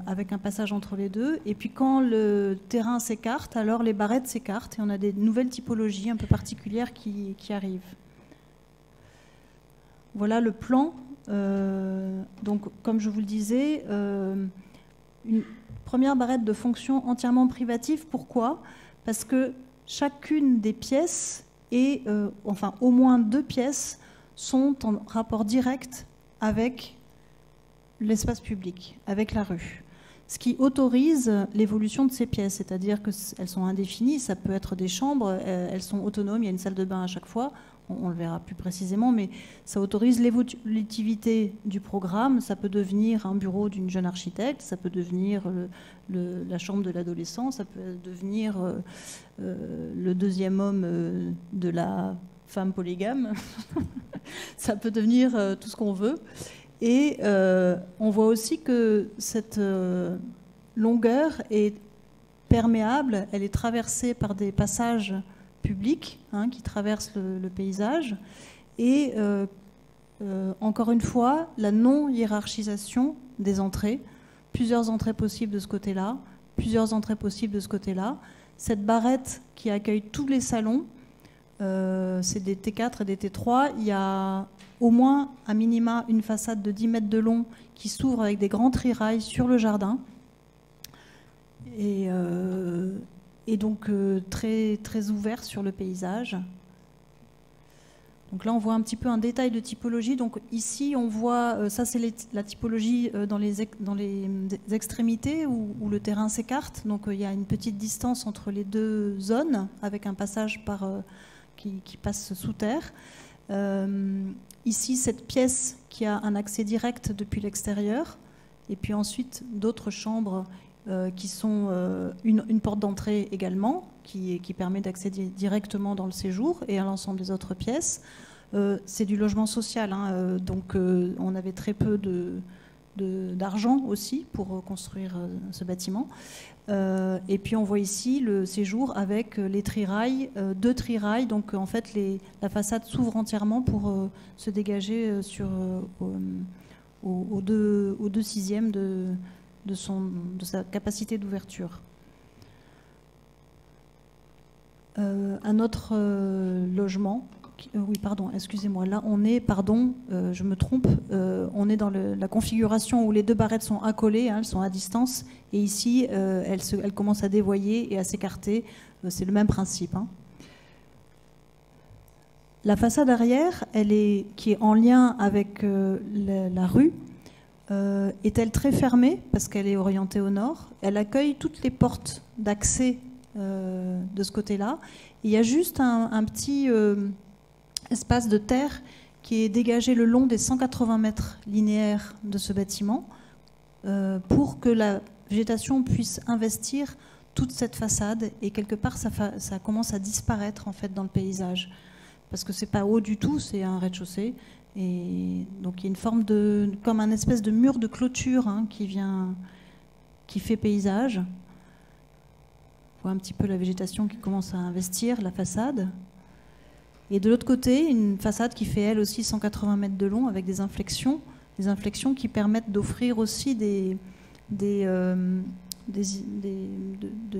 Avec un passage entre les deux. Et puis quand le terrain s'écarte, alors les barrettes s'écartent et on a des nouvelles typologies un peu particulières qui arrivent. Voilà le plan. Donc comme je vous le disais, une première barrette de fonction entièrement privative. Pourquoi? Parce que chacune des pièces, enfin au moins 2 pièces, sont en rapport direct avec l'espace public, avec la rue. Ce qui autorise l'évolution de ces pièces, c'est-à-dire qu'elles sont indéfinies, ça peut être des chambres, elles sont autonomes, il y a une salle de bain à chaque fois, on le verra plus précisément, mais ça autorise l'évolutivité du programme, ça peut devenir un bureau d'une jeune architecte, ça peut devenir la chambre de l'adolescent, ça peut devenir le deuxième homme de la femme polygame, ça peut devenir tout ce qu'on veut. Et on voit aussi que cette longueur est perméable, elle est traversée par des passages publics qui traversent le paysage. Et encore une fois, la non-hiérarchisation des entrées, plusieurs entrées possibles de ce côté-là, plusieurs entrées possibles de ce côté-là. Cette barrette qui accueille tous les salons, c'est des T4 et des T3, il y a au moins à minima une façade de 10 mètres de long qui s'ouvre avec des grands trirails sur le jardin. Et donc très, très ouvert sur le paysage. Donc là, on voit un petit peu un détail de typologie. Donc ici, on voit, ça c'est la typologie dans les extrémités où le terrain s'écarte. Donc il y a une petite distance entre les deux zones avec un passage qui passe sous terre. Ici, cette pièce qui a un accès direct depuis l'extérieur, et puis ensuite d'autres chambres qui sont une porte d'entrée également, qui permet d'accéder directement dans le séjour et à l'ensemble des autres pièces. C'est du logement social, donc on avait très peu d'argent aussi pour construire ce bâtiment. Et puis on voit ici le séjour avec les trirails, 2 trirails, donc en fait la façade s'ouvre entièrement pour se dégager aux 2 sixièmes de sa capacité d'ouverture. Un autre logement, oui pardon, excusez-moi, là on est, je me trompe, on est dans la configuration où les 2 barrettes sont accolées, elles sont à distance, et ici elles commencent à dévoyer et à s'écarter, c'est le même principe. La façade arrière, qui est en lien avec la rue, est-elle très fermée parce qu'elle est orientée au nord. Elle accueille toutes les portes d'accès de ce côté-là. Il y a juste un petit espace de terre qui est dégagé le long des 180 mètres linéaires de ce bâtiment pour que la végétation puisse investir toute cette façade, et quelque part ça commence à disparaître en fait dans le paysage parce que c'est pas haut du tout, c'est un rez-de-chaussée, et donc il y a une forme comme un espèce de mur de clôture qui fait paysage. On voit un petit peu la végétation qui commence à investir la façade. Et de l'autre côté, une façade qui fait elle aussi 180 mètres de long avec des inflexions qui permettent d'offrir aussi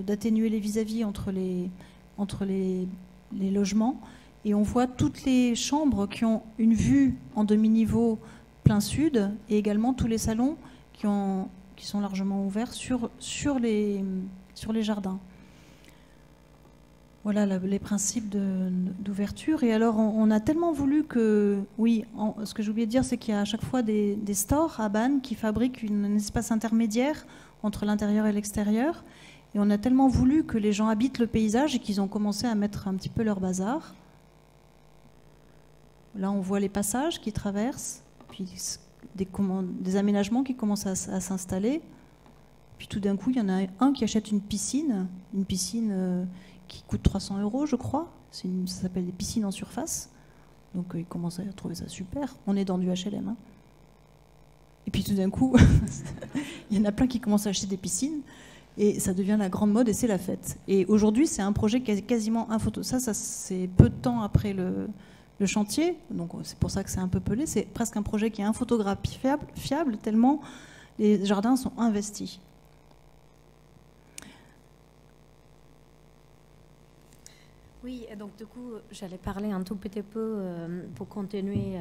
d'atténuer les vis-à-vis entre les logements. Et on voit toutes les chambres qui ont une vue en demi-niveau plein sud, et également tous les salons qui sont largement ouverts sur les jardins. Voilà les principes d'ouverture. Et alors, on a tellement voulu que... Oui, ce que j'ai oublié de dire, c'est qu'il y a à chaque fois des stores à Bannes qui fabriquent un espace intermédiaire entre l'intérieur et l'extérieur. Et on a tellement voulu que les gens habitent le paysage et qu'ils ont commencé à mettre un petit peu leur bazar. Là, on voit les passages qui traversent, puis des aménagements qui commencent à s'installer. Puis tout d'un coup, il y en a un qui achète une piscine qui coûte 300 €, je crois. Ça s'appelle des piscines en surface. Donc il commence à trouver ça super. On est dans du HLM. Hein. Et puis tout d'un coup, il y en a plein qui commencent à acheter des piscines. Et ça devient la grande mode et c'est la fête. Et aujourd'hui, c'est un projet qui est quasiment un photo. Ça c'est peu de temps après le chantier. Donc c'est pour ça que c'est un peu pelé. C'est presque un projet qui est infotographiable tellement les jardins sont investis. Oui, et donc du coup, j'allais parler un tout petit peu pour continuer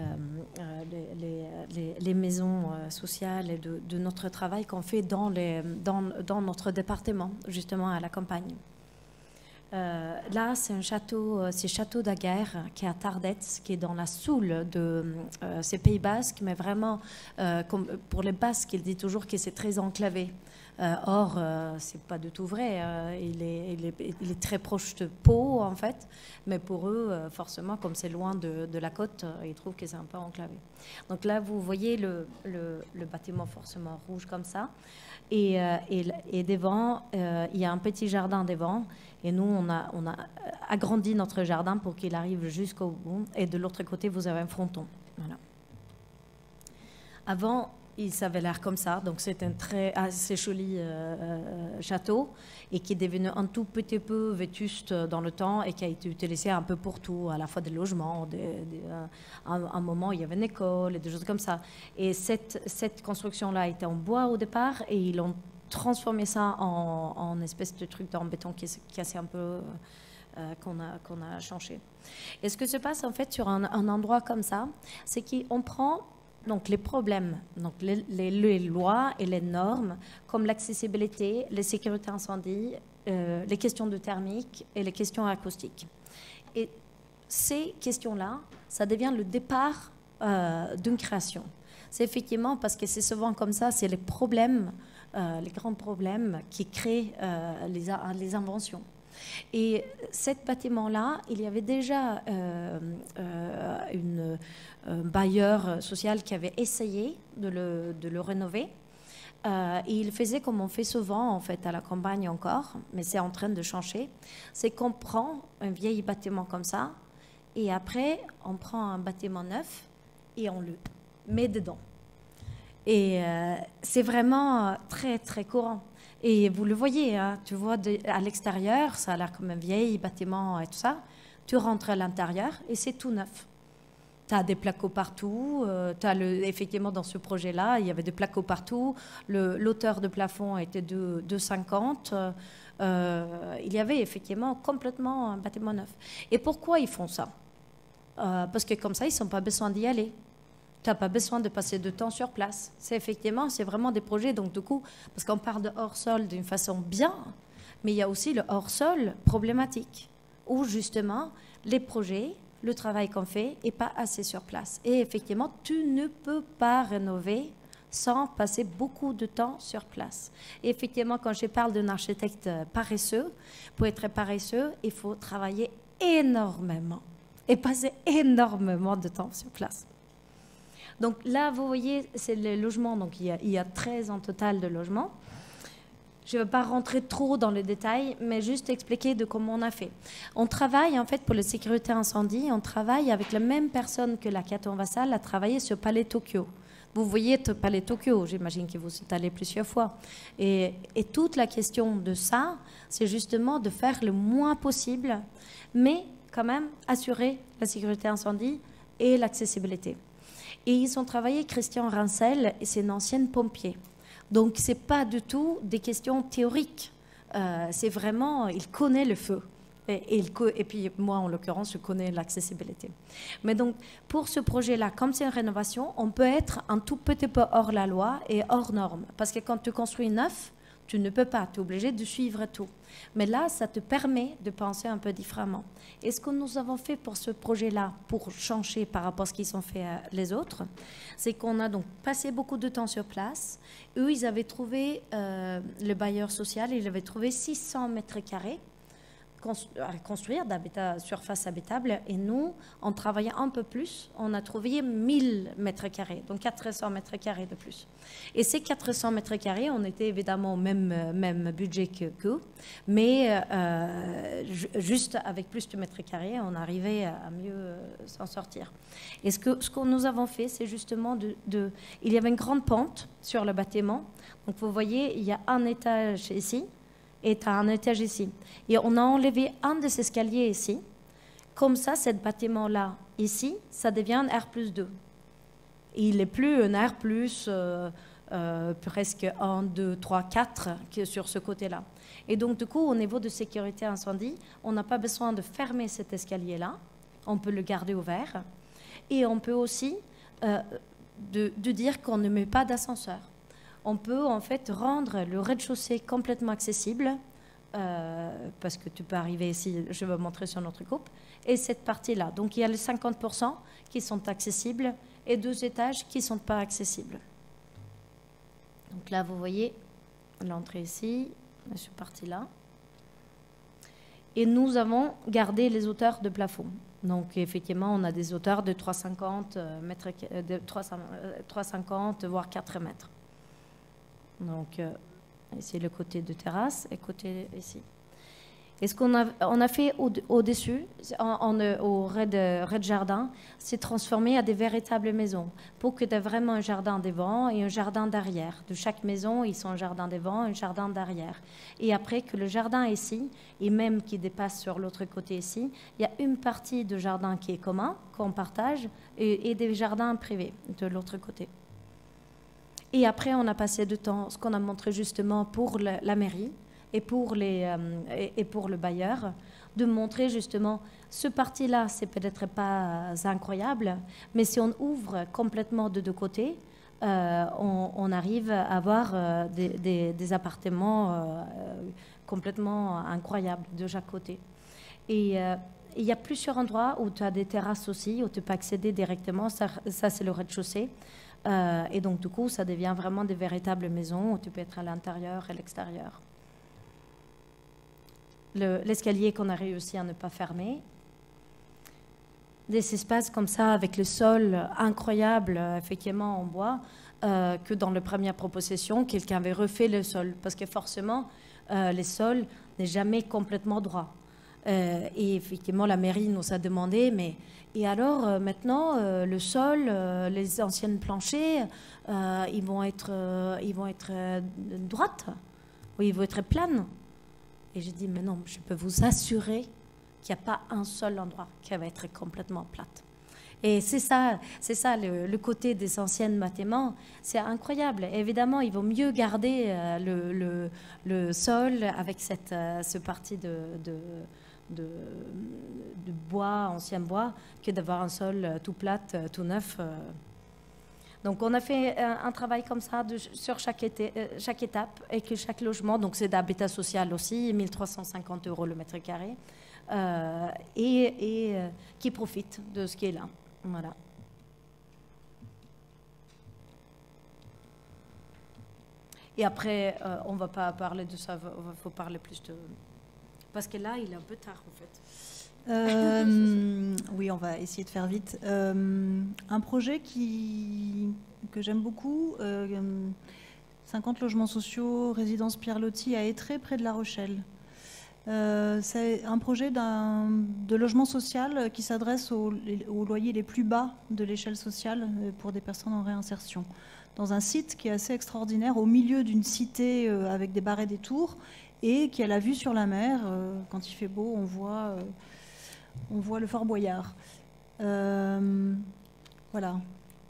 les maisons sociales et de notre travail qu'on fait dans notre département, justement à la campagne. Là, c'est un château, c'est Château d'Aguerre, qui est à Tardets, qui est dans la Soule de ces Pays Basques, mais vraiment, comme pour les Basques, il dit toujours que c'est très enclavé. Or, c'est pas du tout vrai. Il est très proche de Pau, en fait. Mais pour eux, forcément, comme c'est loin de la côte, ils trouvent que c'est un peu enclavé. Donc là, vous voyez le bâtiment forcément rouge comme ça. Et devant, il y a un petit jardin devant. Et nous, on a agrandi notre jardin pour qu'il arrive jusqu'au bout. Et de l'autre côté, vous avez un fronton. Voilà. Avant, ça avait l'air comme ça, donc c'est un assez joli château et qui est devenu un tout petit peu vétuste dans le temps et qui a été utilisé un peu pour tout, à la fois des logements, à un moment il y avait une école et des choses comme ça. Et cette construction-là était en bois au départ et ils ont transformé ça en espèce de truc en béton qui est assez un peu... qu'on a changé. Et ce que se passe en fait sur un endroit comme ça, c'est qu'on prend... Donc les problèmes, donc les lois et les normes, comme l'accessibilité, les sécurités incendie, les questions de thermique et les questions acoustiques. Et ces questions-là, ça devient le départ d'une création. C'est effectivement parce que c'est souvent comme ça, c'est les problèmes, les grands problèmes qui créent les inventions. Et ce bâtiment-là, il y avait déjà un bailleur social qui avait essayé de le rénover. Et il faisait comme on fait souvent en fait à la campagne encore, mais c'est en train de changer. C'est qu'on prend un vieil bâtiment comme ça, et après on prend un bâtiment neuf et on le met dedans. Et c'est vraiment très très courant. Et vous le voyez, hein, tu vois à l'extérieur, ça a l'air comme un vieil bâtiment et tout ça. Tu rentres à l'intérieur et c'est tout neuf. Tu as des placots partout. Effectivement, dans ce projet-là, il y avait des placots partout. L'hauteur de plafond était de 2,50. Il y avait effectivement complètement un bâtiment neuf. Et pourquoi ils font ça? Parce que comme ça, ils n'ont pas besoin d'y aller. Tu n'as pas besoin de passer de temps sur place. C'est vraiment des projets, donc du coup, parce qu'on parle de hors-sol d'une façon bien, mais il y a aussi le hors-sol problématique, où justement, les projets, le travail qu'on fait n'est pas assez sur place. Et effectivement, tu ne peux pas rénover sans passer beaucoup de temps sur place. Et effectivement, quand je parle d'un architecte paresseux, pour être paresseux, il faut travailler énormément et passer énormément de temps sur place. Donc là, vous voyez, c'est les logements. Donc il y a 13 en total de logements. Je ne vais pas rentrer trop dans les détails, mais juste expliquer de comment on a fait. On travaille, en fait, pour la sécurité incendie, on travaille avec la même personne que la Caton Vassal a travaillé sur Palais Tokyo. Vous voyez Palais Tokyo, j'imagine que vous êtes allé plusieurs fois. Et toute la question de ça, c'est justement de faire le moins possible, mais quand même assurer la sécurité incendie et l'accessibilité. Et ils ont travaillé, Christian Rincel, c'est un ancien pompier. Donc, ce n'est pas du tout des questions théoriques. C'est vraiment, il connaît le feu. Et puis, moi, en l'occurrence, je connais l'accessibilité. Mais donc, pour ce projet-là, comme c'est une rénovation, on peut être un tout petit peu hors la loi et hors norme. Parce que quand tu construis neuf, Tu ne peux pas, tu es obligé de suivre tout. Mais là, ça te permet de penser un peu différemment. Et ce que nous avons fait pour ce projet-là, pour changer par rapport à ce qu'ils ont fait les autres, c'est qu'on a donc passé beaucoup de temps sur place. Eux, ils avaient trouvé, le bailleur social, il avait trouvé 600 mètres carrés à construire d'habitat, surface habitable, et nous, en travaillant un peu plus, on a trouvé 1000 mètres carrés, donc 400 mètres carrés de plus. Et ces 400 mètres carrés, on était évidemment au même budget qu'eux, mais juste avec plus de mètres carrés, on arrivait à mieux s'en sortir. Et ce que nous avons fait, c'est justement il y avait une grande pente sur le bâtiment, donc vous voyez, il y a un étage ici, et tu as un étage ici. Et on a enlevé un des escaliers ici. Comme ça, ce bâtiment-là, ici, ça devient un R+2. Et il n'est plus un R+, presque 1, 2, 3, 4 sur ce côté-là. Et donc, du coup, au niveau de sécurité incendie, on n'a pas besoin de fermer cet escalier-là. On peut le garder ouvert. Et on peut aussi de dire qu'on ne met pas d'ascenseur. On peut en fait rendre le rez-de-chaussée complètement accessible, parce que tu peux arriver ici, je vais montrer sur notre coupe, et cette partie-là. Donc il y a les 50% qui sont accessibles et 2 étages qui ne sont pas accessibles. Donc là, vous voyez l'entrée ici, cette partie-là. Et nous avons gardé les hauteurs de plafond. Donc effectivement, on a des hauteurs de 350 mètres, de 350 voire 4 mètres. Donc, ici, le côté de terrasse et côté ici. Et ce qu'on a fait au-dessus, au rez-de-jardin, c'est transformé à des véritables maisons pour que tu aies vraiment un jardin devant et un jardin derrière. De chaque maison, ils sont un jardin devant et un jardin derrière. Et après que le jardin ici, et même qui dépasse sur l'autre côté ici, il y a une partie de jardin qui est commun, qu'on partage, et des jardins privés de l'autre côté. Et après, on a passé du temps, ce qu'on a montré justement pour la mairie et pour le bailleur, de montrer justement, ce parti-là, c'est peut-être pas incroyable, mais si on ouvre complètement de deux côtés, on arrive à avoir des appartements complètement incroyables de chaque côté. Et il y a plusieurs endroits où tu as des terrasses aussi, où tu peux accéder directement, ça c'est le rez-de-chaussée. Et donc, du coup, ça devient vraiment des véritables maisons où tu peux être à l'intérieur et à l'extérieur. L'escalier qu'on a réussi à ne pas fermer. Des espaces comme ça, avec le sol incroyable, effectivement, en bois, que dans la première proposition, quelqu'un avait refait le sol. Parce que forcément, le sol n'est jamais complètement droit. Et effectivement, la mairie nous a demandé, mais et alors maintenant le sol, les anciennes planchers, ils vont être droites, ou ils vont être planes. Et j'ai dit, mais non, je peux vous assurer qu'il n'y a pas un seul endroit qui va être complètement plate. Et c'est ça le côté des anciennes bâtiments, c'est incroyable. Et évidemment, il vaut mieux garder le sol avec ce parti de bois, ancien bois, que d'avoir un sol tout plat, tout neuf. Donc on a fait un travail comme ça sur chaque étape, et que chaque logement, donc c'est d'habitat social aussi, 1 350 € le mètre carré, et qui profite de ce qui est là. Voilà. Et après, on ne va pas parler de ça, il faut parler plus de... Parce que là, il est un peu tard, en fait. Oui, on va essayer de faire vite. Un projet que j'aime beaucoup, 50 logements sociaux, résidence Pierre Loti à Étré, près de La Rochelle. C'est un projet de logement social qui s'adresse aux loyers les plus bas de l'échelle sociale pour des personnes en réinsertion. Dans un site qui est assez extraordinaire, au milieu d'une cité avec des barres et des tours, et qui a la vue sur la mer. Quand il fait beau, on voit le Fort Boyard. Voilà.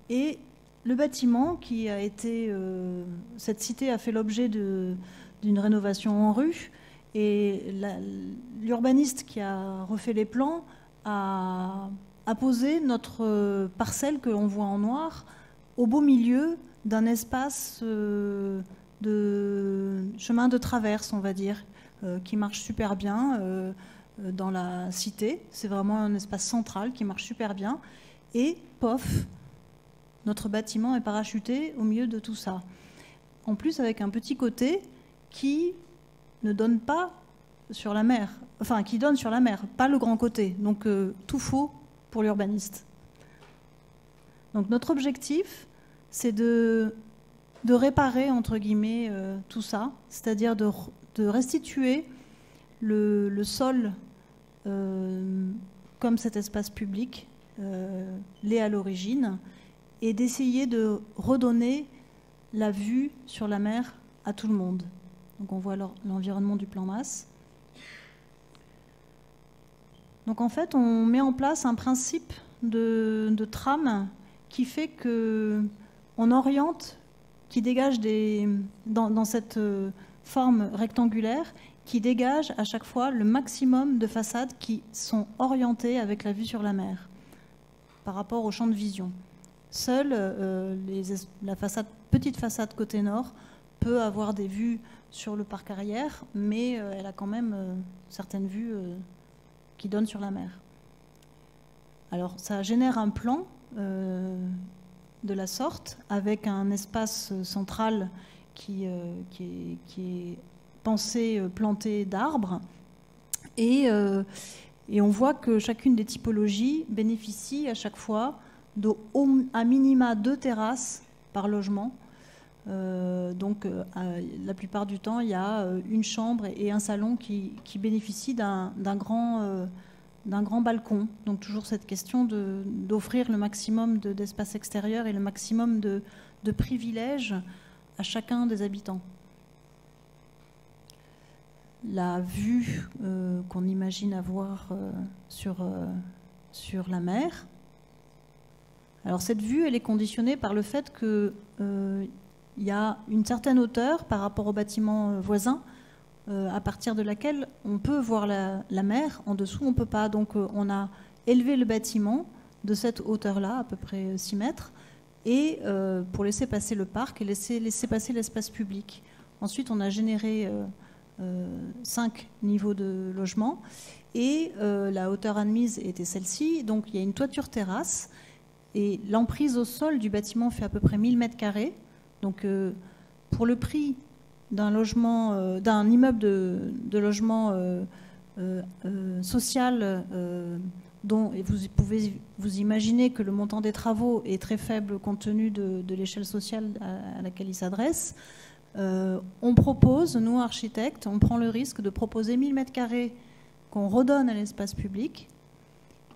Et le bâtiment qui a été... cette cité a fait l'objet d'une rénovation en rue, et l'urbaniste qui a refait les plans a posé notre parcelle que l'on voit en noir au beau milieu d'un espace chemin de traverse, on va dire, qui marche super bien dans la cité. C'est vraiment un espace central qui marche super bien. Et pof, notre bâtiment est parachuté au milieu de tout ça. En plus, avec un petit côté qui ne donne pas sur la mer, enfin qui donne sur la mer, pas le grand côté. Donc tout faux pour l'urbaniste. Donc notre objectif, c'est de réparer, entre guillemets, tout ça, c'est-à-dire de restituer le sol comme cet espace public l'est à l'origine, et d'essayer de redonner la vue sur la mer à tout le monde. Donc on voit l'environnement du plan masse. Donc en fait, on met en place un principe de trame qui fait qu'on oriente, qui dégage dans cette forme rectangulaire, qui dégage à chaque fois le maximum de façades qui sont orientées avec la vue sur la mer par rapport au champ de vision. Seule la petite façade côté nord peut avoir des vues sur le parc arrière, mais elle a quand même certaines vues qui donnent sur la mer. Alors ça génère un plan de la sorte, avec un espace central qui est pensé planté d'arbres, et on voit que chacune des typologies bénéficie à chaque fois à minima 2 terrasses par logement. Donc la plupart du temps, il y a une chambre et un salon qui bénéficient d'un grand balcon. Donc toujours cette question d'offrir le maximum d'espace extérieur et le maximum de privilèges à chacun des habitants. La vue qu'on imagine avoir sur la mer. Alors cette vue, elle est conditionnée par le fait qu'il y a une certaine hauteur par rapport au bâtiment voisin, à partir de laquelle on peut voir la mer. En dessous, on ne peut pas. Donc on a élevé le bâtiment de cette hauteur-là, à peu près 6 mètres, et pour laisser passer le parc et laisser passer l'espace public. Ensuite, on a généré 5 niveaux de logement, et la hauteur admise était celle-ci. Donc il y a une toiture terrasse, et l'emprise au sol du bâtiment fait à peu près 1000 mètres carrés. Donc pour le prix d'un logement, d'un immeuble de logement social, dont et vous pouvez vous imaginer que le montant des travaux est très faible compte tenu de l'échelle sociale à laquelle il s'adresse, on propose, nous architectes, on prend le risque de proposer 1000 mètres carrés qu'on redonne à l'espace public,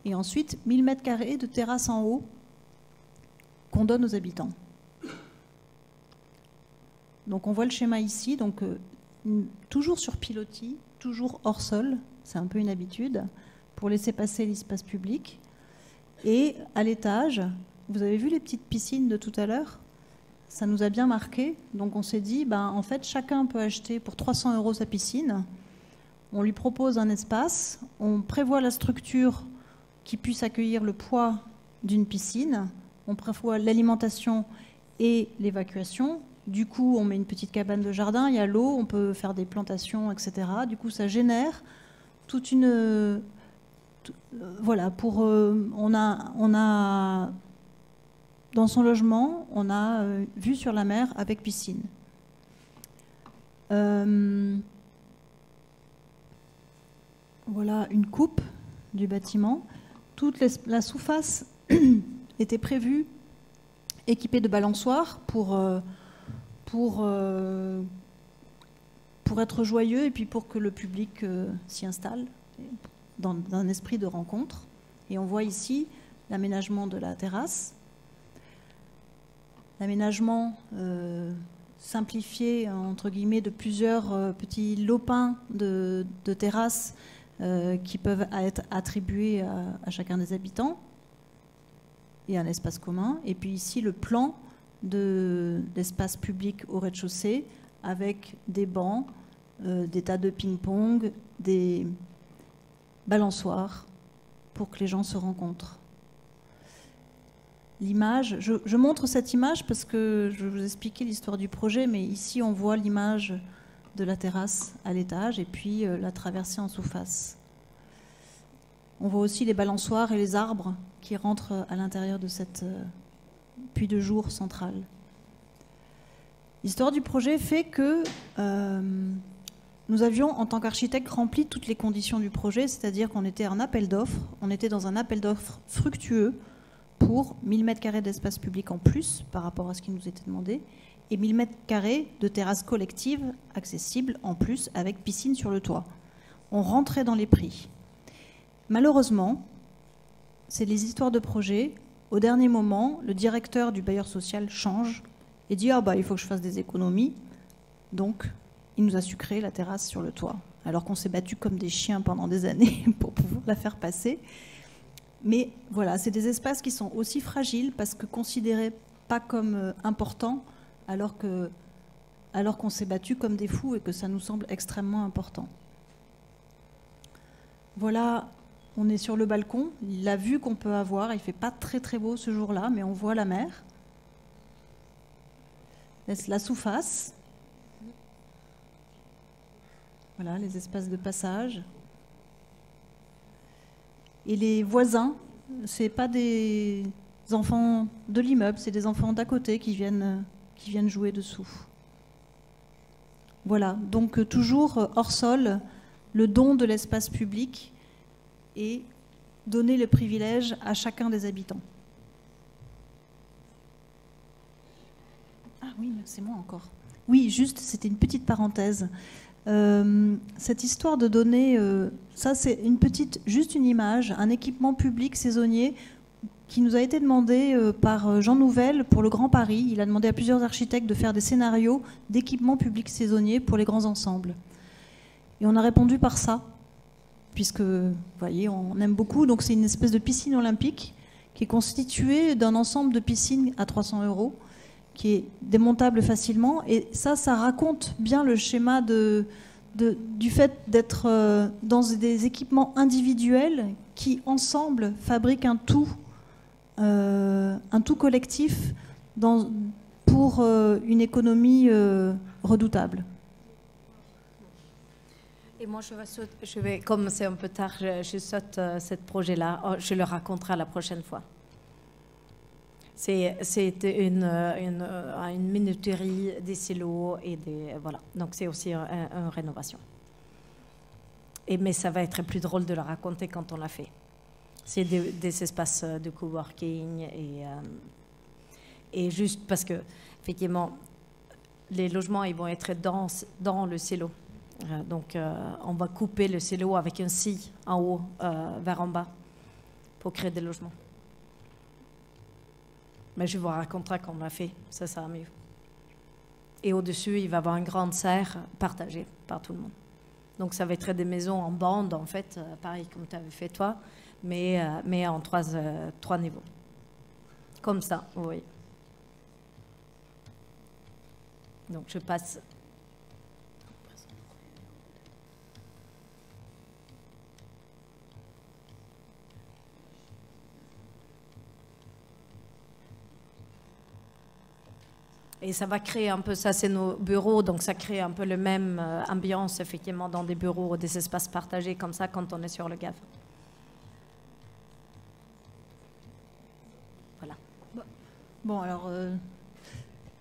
et ensuite 1000 mètres carrés de terrasse en haut qu'on donne aux habitants. Donc on voit le schéma ici, donc toujours sur pilotis, toujours hors sol, c'est un peu une habitude, pour laisser passer l'espace public. Et à l'étage, vous avez vu les petites piscines de tout à l'heure ? Ça nous a bien marqué, donc on s'est dit, en fait, chacun peut acheter pour 300 € sa piscine. On lui propose un espace, on prévoit la structure qui puisse accueillir le poids d'une piscine, on prévoit l'alimentation et l'évacuation. Du coup, on met une petite cabane de jardin, il y a l'eau, on peut faire des plantations, etc. Du coup, ça génère toute une... voilà, on a dans son logement, on a vue sur la mer avec piscine. Voilà une coupe du bâtiment. Toute la sous-face était prévue, équipée de balançoires pour être joyeux, et puis pour que le public s'y installe dans un esprit de rencontre. Et on voit ici l'aménagement de la terrasse. L'aménagement simplifié, entre guillemets, de plusieurs petits lopins de terrasses qui peuvent être attribués à chacun des habitants, et un espace commun. Et puis ici, le plan d'espace public au rez-de-chaussée, avec des bancs, des tas de ping-pong, des balançoires pour que les gens se rencontrent. L'image, je montre cette image parce que je vais vous expliquer l'histoire du projet, mais ici on voit l'image de la terrasse à l'étage et puis la traversée en sous-face. On voit aussi les balançoires et les arbres qui rentrent à l'intérieur de cette puits de jour centrale. L'histoire du projet fait que nous avions, en tant qu'architecte, rempli toutes les conditions du projet, c'est-à-dire qu'on était en appel d'offres, on était dans un appel d'offres fructueux pour 1000 m² d'espace public en plus par rapport à ce qui nous était demandé, et 1000 m² de terrasses collectives accessibles en plus avec piscine sur le toit. On rentrait dans les prix. Malheureusement, c'est les histoires de projet. Au dernier moment, le directeur du bailleur social change et dit « Ah bah, il faut que je fasse des économies ». Donc, il nous a sucré la terrasse sur le toit, alors qu'on s'est battu comme des chiens pendant des années pour pouvoir la faire passer. Mais voilà, c'est des espaces qui sont aussi fragiles parce que considérés pas comme importants, alors qu'on s'est battu comme des fous et que ça nous semble extrêmement important. Voilà, on est sur le balcon. La vue qu'on peut avoir, il ne fait pas très très beau ce jour-là, mais on voit la mer. La sous-face. Voilà, les espaces de passage. Et les voisins, ce n'est pas des enfants de l'immeuble, c'est des enfants d'à côté qui viennent jouer dessous. Voilà, donc toujours hors sol, le don de l'espace public et donner le privilège à chacun des habitants. Ah oui, c'est moi encore. Oui, juste, c'était une petite parenthèse. Cette histoire de donner, ça c'est juste une image, un équipement public saisonnier qui nous a été demandé par Jean Nouvel pour le Grand Paris. Il a demandé à plusieurs architectes de faire des scénarios d'équipements publics saisonniers pour les grands ensembles. Et on a répondu par ça, puisque, vous voyez, on aime beaucoup. Donc c'est une espèce de piscine olympique qui est constituée d'un ensemble de piscines à 300 €, qui est démontable facilement. Et ça raconte bien le schéma du fait d'être dans des équipements individuels qui, ensemble, fabriquent un tout collectif pour une économie redoutable. Et moi, je vais, comme c'est un peu tard, je saute ce projet-là. Je le raconterai la prochaine fois. C'est une minuterie, des silos et des... Voilà. Donc, c'est aussi une rénovation. Mais ça va être plus drôle de le raconter quand on l'a fait. C'est des espaces de coworking et juste parce que, effectivement, les logements, ils vont être dans le silo. Donc, on va couper le silo avec un scie en haut vers en bas pour créer des logements. Mais je vous raconterai qu'on l'a fait, ça sera mieux. Et au-dessus, il va y avoir une grande serre partagée par tout le monde. Donc, ça va être des maisons en bande, en fait, pareil comme tu avais fait toi, mais en trois niveaux. Comme ça, oui. Donc, je passe... Et ça va créer un peu, ça c'est nos bureaux, donc ça crée un peu le même ambiance, effectivement, dans des bureaux, des espaces partagés comme ça quand on est sur le GAV. Voilà. Bon, alors,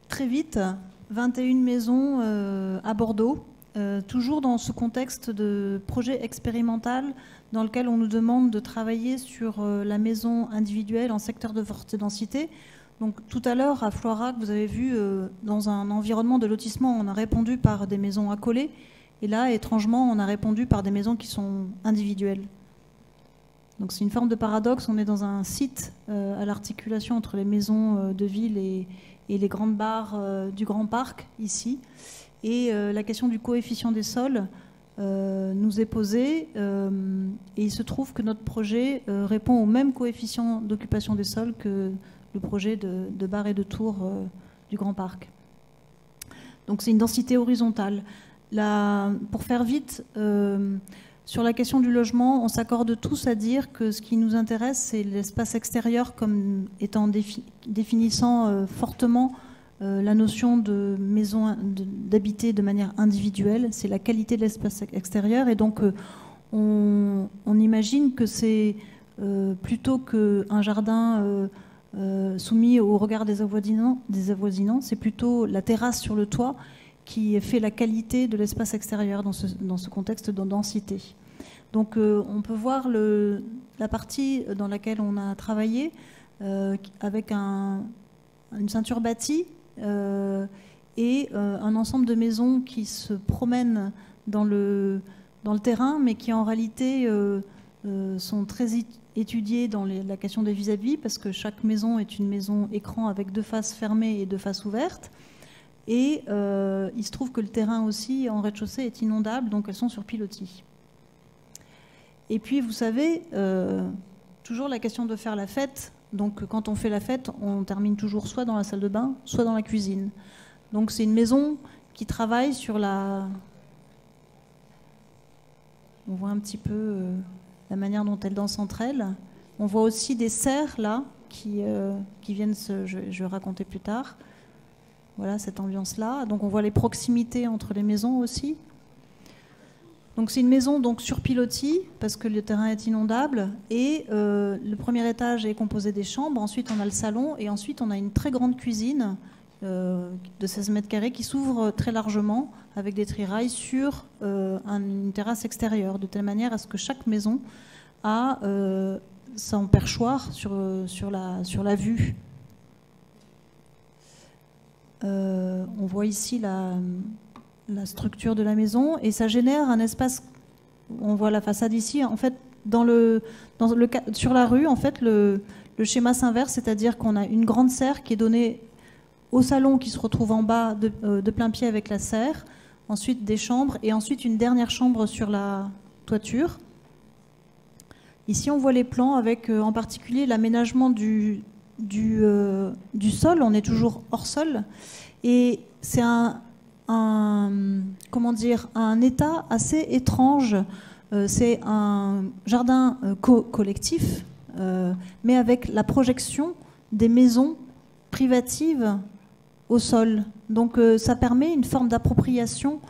très vite, 21 maisons à Bordeaux, toujours dans ce contexte de projet expérimental dans lequel on nous demande de travailler sur la maison individuelle en secteur de forte densité. Donc tout à l'heure, à Floirac, vous avez vu, dans un environnement de lotissement, on a répondu par des maisons accolées. Et là, étrangement, on a répondu par des maisons qui sont individuelles. Donc c'est une forme de paradoxe. On est dans un site à l'articulation entre les maisons de ville et les grandes barres du Grand Parc, ici. Et la question du coefficient des sols nous est posée. Et il se trouve que notre projet répond au même coefficient d'occupation des sols que le projet de barres et de tours du Grand Parc. Donc c'est une densité horizontale. Pour faire vite, sur la question du logement, on s'accorde tous à dire que ce qui nous intéresse, c'est l'espace extérieur comme étant définissant fortement la notion de maison, d'habiter de manière individuelle, c'est la qualité de l'espace extérieur. Et donc, on imagine que c'est plutôt qu'un jardin soumis au regard des avoisinants, c'est plutôt la terrasse sur le toit qui fait la qualité de l'espace extérieur dans ce contexte de densité. Donc on peut voir la partie dans laquelle on a travaillé avec une ceinture bâtie et un ensemble de maisons qui se promènent dans le terrain, mais qui en réalité sont très étudiées dans la question des vis-à-vis, parce que chaque maison est une maison écran avec 2 faces fermées et 2 faces ouvertes. Et il se trouve que le terrain aussi en rez-de-chaussée est inondable, donc elles sont sur pilotis. Et puis vous savez, toujours la question de faire la fête. Donc quand on fait la fête, on termine toujours soit dans la salle de bain, soit dans la cuisine. Donc c'est une maison qui travaille sur la... On voit un petit peu la manière dont elles dansent entre elles. On voit aussi des serres là qui viennent je vais raconter plus tard. Voilà cette ambiance-là. Donc on voit les proximités entre les maisons aussi. Donc c'est une maison donc sur pilotis parce que le terrain est inondable et le premier étage est composé des chambres. Ensuite on a le salon et ensuite on a une très grande cuisine de 16 mètres carrés qui s'ouvre très largement avec des trirails sur une terrasse extérieure, de telle manière à ce que chaque maison a son perchoir sur la vue. On voit ici la structure de la maison et ça génère un espace. On voit la façade ici. En fait, sur la rue, en fait, le schéma s'inverse, c'est-à-dire qu'on a une grande serre qui est donnée au salon qui se retrouve en bas de plein pied avec la serre, ensuite des chambres et ensuite une dernière chambre sur la toiture. Ici, on voit les plans avec en particulier l'aménagement du sol. On est toujours hors sol et c'est un état assez étrange. C'est un jardin collectif, mais avec la projection des maisons privatives au sol. Donc ça permet une forme d'appropriation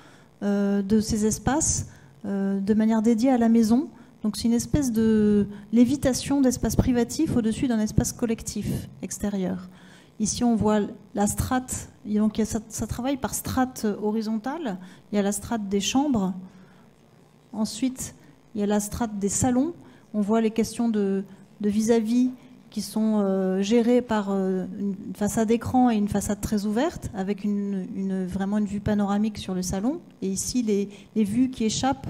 de ces espaces de manière dédiée à la maison. Donc c'est une espèce de lévitation d'espace privatif au-dessus d'un espace collectif extérieur. Ici on voit la strate, donc ça travaille par strate horizontale. Il y a la strate des chambres, ensuite il y a la strate des salons. On voit les questions de vis-à-vis qui sont gérées par une façade écran et une façade très ouverte, avec vraiment une vue panoramique sur le salon. Et ici les vues qui échappent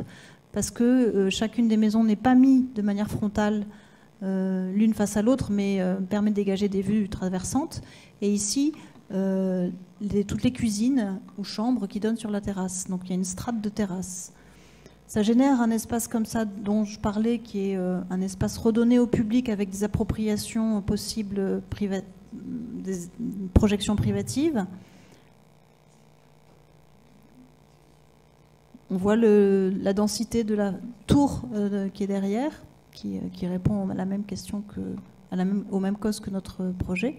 parce que chacune des maisons n'est pas mise de manière frontale l'une face à l'autre, mais permet de dégager des vues traversantes. Et ici, toutes les cuisines ou chambres qui donnent sur la terrasse. Donc il y a une strate de terrasse. Ça génère un espace comme ça dont je parlais, qui est un espace redonné au public avec des appropriations possibles, des projections privatives. On voit la densité de la tour qui est derrière, qui répond à la même question aux mêmes causes que notre projet.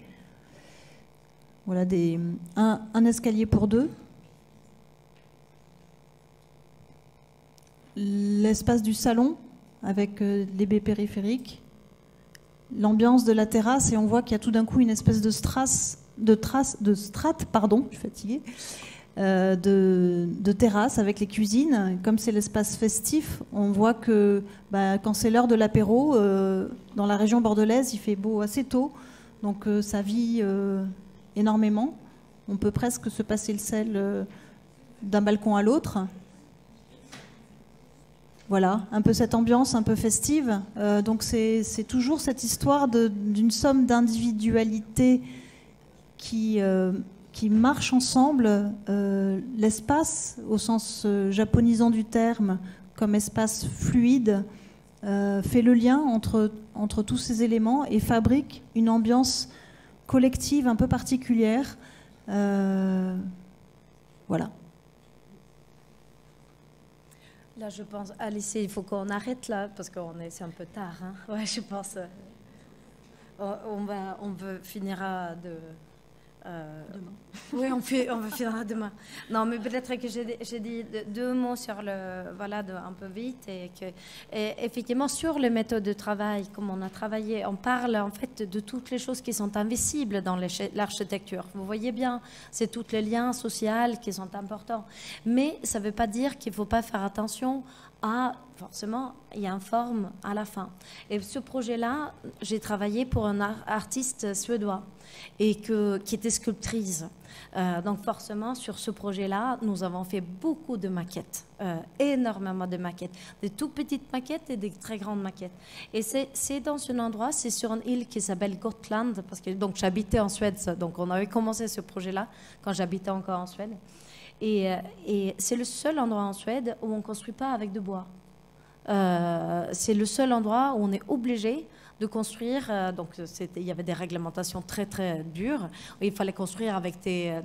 Voilà un escalier pour 2. L'espace du salon avec les baies périphériques. L'ambiance de la terrasse, et on voit qu'il y a tout d'un coup une espèce de strate, je suis fatiguée, de terrasse avec les cuisines. Comme c'est l'espace festif, on voit que quand c'est l'heure de l'apéro, dans la région bordelaise, il fait beau assez tôt, donc ça vit énormément. On peut presque se passer le sel d'un balcon à l'autre. Voilà, un peu cette ambiance un peu festive. Donc c'est toujours cette histoire d'une somme d'individualités qui marchent ensemble. L'espace, au sens japonisant du terme, comme espace fluide, fait le lien entre tous ces éléments et fabrique une ambiance collective un peu particulière. Voilà. Là, je pense, Alice, il faut qu'on arrête là, parce que c'est un peu tard. Hein. Ouais, je pense. On finira Demain. Oui, on va finir demain. Non, mais peut-être que j'ai dit deux mots sur un peu vite. Et effectivement, sur les méthodes de travail, comme on a travaillé, on parle en fait de toutes les choses qui sont invisibles dans l'architecture. Vous voyez bien, c'est tous les liens sociaux qui sont importants. Mais ça ne veut pas dire qu'il ne faut pas faire attention à, forcément, il y a une forme à la fin. Et ce projet-là, j'ai travaillé pour un artiste suédois et qui était sculptrice. Donc forcément, sur ce projet-là, nous avons fait beaucoup de maquettes, énormément de maquettes, des tout petites maquettes et des très grandes maquettes. Et c'est dans un endroit, c'est sur une île qui s'appelle Gotland, parce que donc j'habitais en Suède, donc on avait commencé ce projet-là quand j'habitais encore en Suède. Et c'est le seul endroit en Suède où on ne construit pas avec de bois. C'est le seul endroit où on est obligé de construire. Donc, il y avait des réglementations très, très dures. Il fallait construire avec il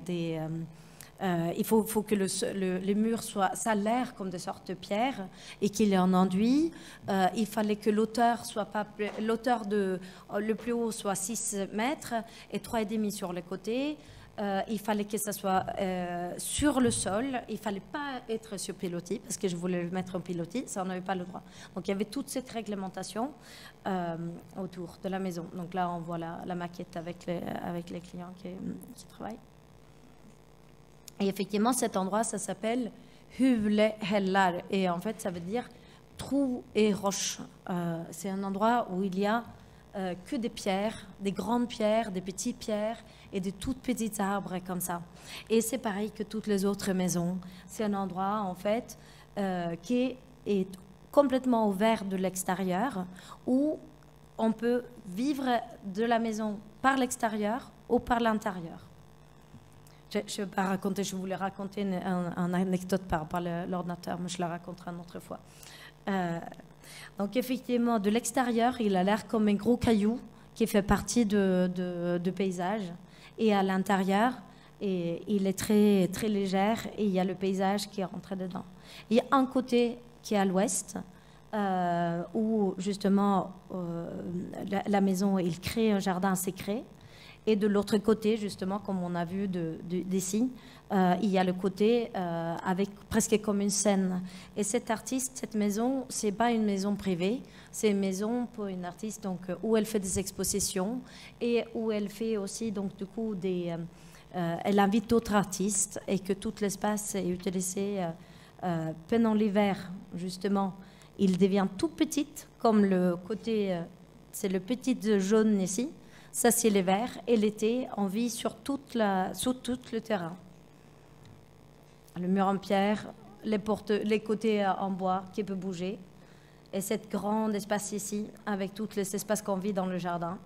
faut que les murs soient, ça a l'air comme des sortes de pierres et qu'il y ait un enduit. Il fallait que l'auteur le plus haut soit 6 mètres et 3,5 sur les côtés. Il fallait que ça soit sur le sol. Il ne fallait pas être sur pilotis parce que je voulais le mettre en pilotis. Ça, on n'avait pas le droit. Donc, il y avait toute cette réglementation autour de la maison. Donc là, on voit la maquette avec les clients qui travaillent. Et effectivement, cet endroit, ça s'appelle Huvlehellar. Et en fait, ça veut dire trou et roche. C'est un endroit où il y a que des pierres, des grandes pierres, des petites pierres et de toutes petites arbres comme ça. Et c'est pareil que toutes les autres maisons. C'est un endroit, en fait, qui est complètement ouvert de l'extérieur, où on peut vivre de la maison par l'extérieur ou par l'intérieur. Je ne vais pas raconter, je voulais raconter une anecdote par l'ordinateur, mais je la raconterai une autre fois. Donc effectivement, de l'extérieur, il a l'air comme un gros caillou qui fait partie de paysage. Et à l'intérieur, il est très, très léger et il y a le paysage qui est rentré dedans. Il y a un côté qui est à l'ouest, où justement la maison, il crée un jardin secret. Et de l'autre côté, justement, comme on a vu d'ici, il y a le côté avec presque comme une scène. Et cet artiste, cette maison, c'est pas une maison privée, c'est une maison pour une artiste donc, où elle fait des expositions et où elle fait aussi, donc, du coup, elle invite d'autres artistes et que tout l'espace est utilisé pendant l'hiver, justement. Il devient tout petit, comme le côté, c'est le petit jaune ici. Ça, c'est l'hiver. Et l'été, on vit sur tout le terrain. Le mur en pierre, les côtés en bois qui peuvent bouger. Et cet grand espace ici, avec tous les espaces qu'on vit dans le jardin.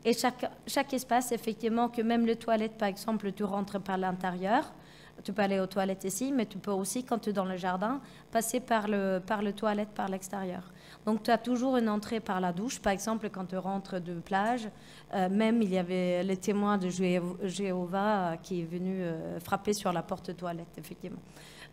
Et chaque espace, effectivement, que même les toilettes, par exemple, tu rentres par l'intérieur. Tu peux aller aux toilettes ici, mais tu peux aussi, quand tu es dans le jardin, passer par le toilette par l'extérieur. Donc, tu as toujours une entrée par la douche. Par exemple, quand tu rentres de plage, même il y avait les témoins de Jéhovah qui est venu frapper sur la porte de toilette, effectivement.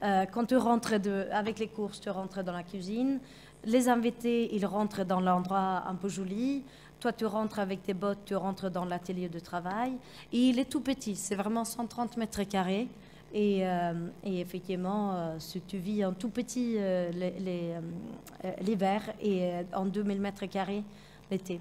Quand tu rentres avec les courses, tu rentres dans la cuisine. Les invités, ils rentrent dans l'endroit un peu joli. Toi, tu rentres avec tes bottes, tu rentres dans l'atelier de travail. Et il est tout petit, c'est vraiment 130 mètres carrés. Et effectivement, si tu vis en tout petit l'hiver et en 2000 mètres carrés l'été.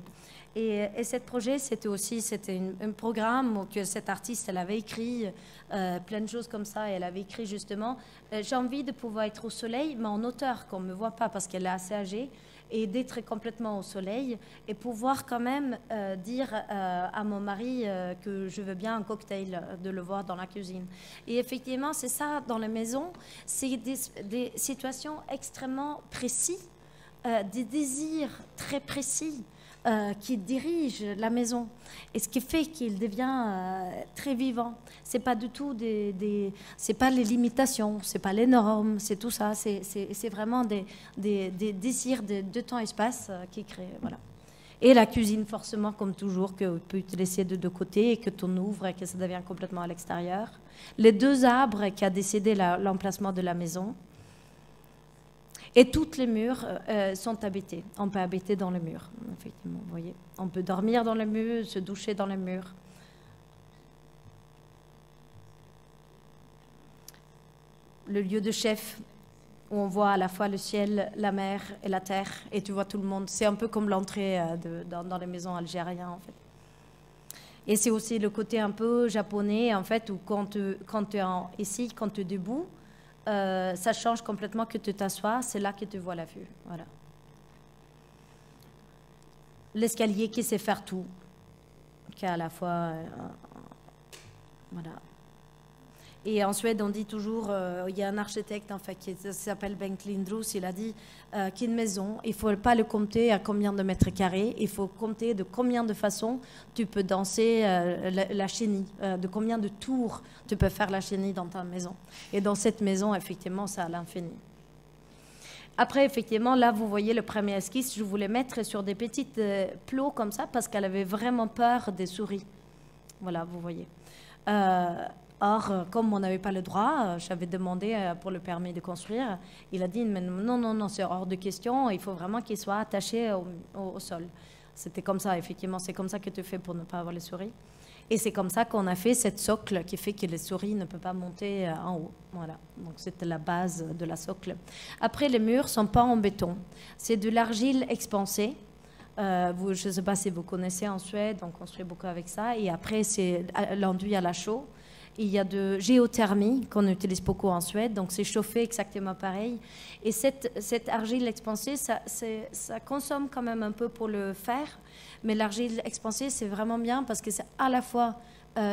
Et ce projet, c'était un programme que cette artiste, elle avait écrit plein de choses comme ça. Et elle avait écrit justement, j'ai envie de pouvoir être au soleil, mais en hauteur, qu'on ne me voit pas parce qu'elle est assez âgée, et d'être complètement au soleil et pouvoir quand même dire à mon mari que je veux bien un cocktail, de le voir dans la cuisine. Et effectivement, c'est ça dans les maisons, c'est des situations extrêmement précises, des désirs très précis qui dirigent la maison. Et ce qui fait qu'il devient très vivant. C'est pas du tout c'est pas les limitations, c'est pas les normes, c'est tout ça. C'est vraiment des désirs de temps et espace qui créent. Voilà. Et la cuisine, forcément, comme toujours, que tu peux utiliser de deux côtés et que tu ouvres et que ça devient complètement à l'extérieur. Les 2 arbres qui a décidé l'emplacement de la maison. Et tous les murs sont habités. On peut habiter dans les murs, effectivement, vous voyez. On peut dormir dans les murs, se doucher dans les murs. le lieu de chef, où on voit à la fois le ciel, la mer et la terre, et tu vois tout le monde. C'est un peu comme l'entrée dans les maisons algériennes, en fait. Et c'est aussi le côté un peu japonais, en fait, où quand tu es ici, quand tu es debout, ça change complètement que tu t'assois, c'est là que tu vois la vue. Voilà. L'escalier qui sait faire tout, qui est à la fois... voilà. Et en Suède, on dit toujours, il y a un architecte en fait, qui s'appelle Bengt Lindros, il a dit qu'une maison, il ne faut pas le compter à combien de mètres carrés, il faut compter de combien de façons tu peux danser la chenille, de combien de tours tu peux faire la chenille dans ta maison. Et dans cette maison, effectivement, c'est à l'infini. Après, effectivement, là, vous voyez le premier esquisse, je voulais mettre sur des petites plots comme ça, parce qu'elle avait vraiment peur des souris. Voilà, vous voyez. Or, comme on n'avait pas le droit, j'avais demandé pour le permis de construire. Il a dit, mais non, c'est hors de question, il faut vraiment qu'il soit attaché au sol. C'était comme ça, effectivement, c'est comme ça que tu fais pour ne pas avoir les souris. Et c'est comme ça qu'on a fait cette socle qui fait que les souris ne peuvent pas monter en haut. Voilà, donc c'était la base de la socle. Après, les murs ne sont pas en béton. C'est de l'argile expansée. Je ne sais pas si vous connaissez en Suède, on construit beaucoup avec ça. Et après, c'est l'enduit à la chaux. Il y a de géothermie qu'on utilise beaucoup en Suède, donc c'est chauffé exactement pareil. Et cette argile expansée, ça consomme quand même un peu pour le fer, mais l'argile expansée, c'est vraiment bien parce que c'est à la fois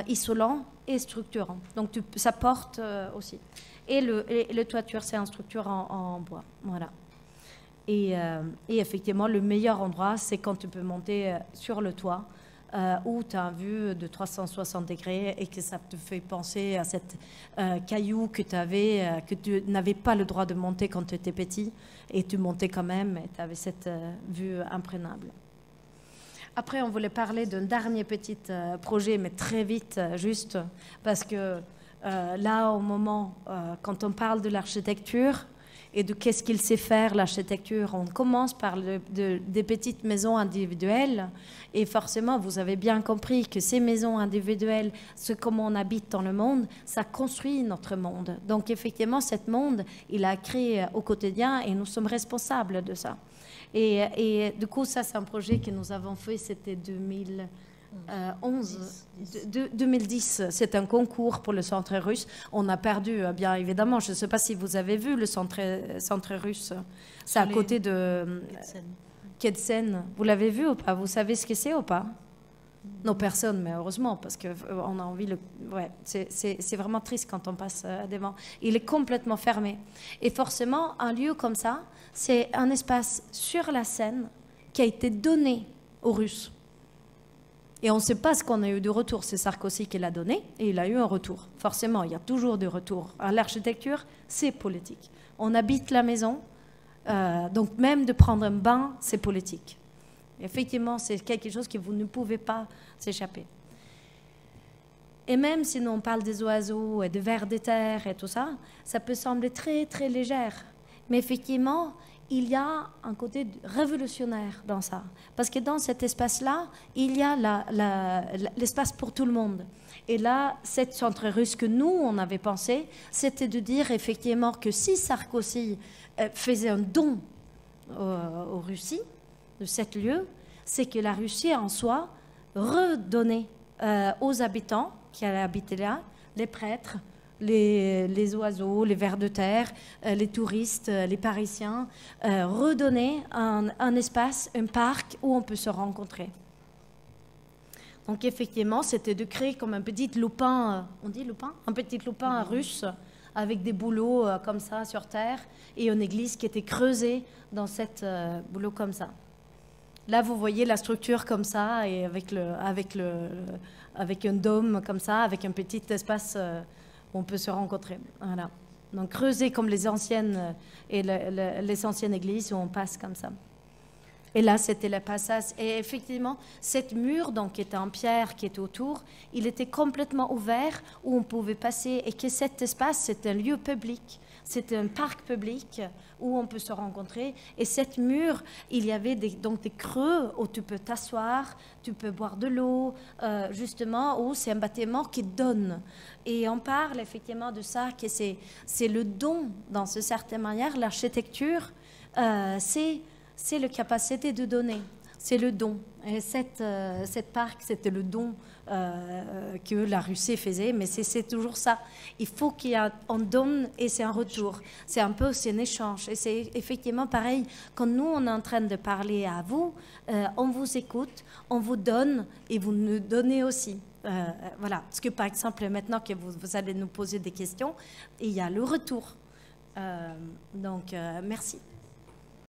isolant et structurant. Donc ça porte aussi. Et le toiture, c'est en structure en bois. Voilà. Et effectivement, le meilleur endroit, c'est quand tu peux monter sur le toit, où tu as une vue de 360 degrés et que ça te fait penser à cette caillou que tu n'avais pas le droit de monter quand tu étais petit, et tu montais quand même, et tu avais cette vue imprenable. Après, on voulait parler d'un dernier petit projet, mais très vite, juste, parce que là, au moment, quand on parle de l'architecture, et de qu'est-ce qu'il sait faire, l'architecture. On commence par des petites maisons individuelles, et forcément, vous avez bien compris que ces maisons individuelles, comment on habite dans le monde, ça construit notre monde. Donc, effectivement, ce monde, il a créé au quotidien, et nous sommes responsables de ça. Et du coup, ça, c'est un projet que nous avons fait, c'était 2010, c'est un concours pour le centre russe. On a perdu, bien évidemment. Je ne sais pas si vous avez vu le centre russe. C'est à côté de Kedsen. Vous l'avez vu ou pas? Vous savez ce que c'est ou pas? Non, personne, mais heureusement, parce qu'on a envie... Ouais, c'est vraiment triste quand on passe devant. Il est complètement fermé. Et forcément, un lieu comme ça, c'est un espace sur la Seine qui a été donné aux Russes. Et on ne sait pas ce qu'on a eu de retour. C'est Sarkozy qui l'a donné, et il a eu un retour. Forcément, il y a toujours des retours. L'architecture, c'est politique. On habite la maison, donc même de prendre un bain, c'est politique. Effectivement, c'est quelque chose que vous ne pouvez pas s'échapper. Et même si on parle des oiseaux et des vers de terre et tout ça, ça peut sembler très, très légère. Mais effectivement, il y a un côté révolutionnaire dans ça. Parce que dans cet espace-là, il y a l'espace pour tout le monde. Et là, cette centre russe que nous, on avait pensé, c'était de dire effectivement que si Sarkozy faisait un don aux Russies, de cet lieu, c'est que la Russie en soi redonnait aux habitants qui allaient habiter là, les prêtres, les oiseaux, les vers de terre, les touristes, les Parisiens, redonner un espace, un parc où on peut se rencontrer. Donc effectivement, c'était de créer comme un petit lopin, on dit lopin? Un petit lopin russe, avec des bouleaux comme ça sur terre, et une église qui était creusée dans cette boulot comme ça. Là, vous voyez la structure comme ça, et avec un dôme comme ça, avec un petit espace où on peut se rencontrer. Voilà. Donc creusé comme les anciennes églises où on passe comme ça. Et là, c'était le passage. Et effectivement, cette mur, donc, qui était en pierre, qui était autour, il était complètement ouvert, où on pouvait passer, et que cet espace, c'est un lieu public. C'est un parc public où on peut se rencontrer. Et cette mur, il y avait donc des creux où tu peux t'asseoir, tu peux boire de l'eau, justement, où c'est un bâtiment qui donne. Et on parle effectivement de ça, que c'est le don, dans une certaine manière. L'architecture, c'est la capacité de donner. C'est le don. Et cette parc, c'était le don que la Russie faisait, mais c'est toujours ça. Il faut qu'il y ait un don et c'est un retour. C'est un peu un échange. Et c'est effectivement pareil, quand nous, on est en train de parler à vous, on vous écoute, on vous donne et vous nous donnez aussi. Voilà. Parce que par exemple, maintenant que vous allez nous poser des questions, il y a le retour. Donc, merci.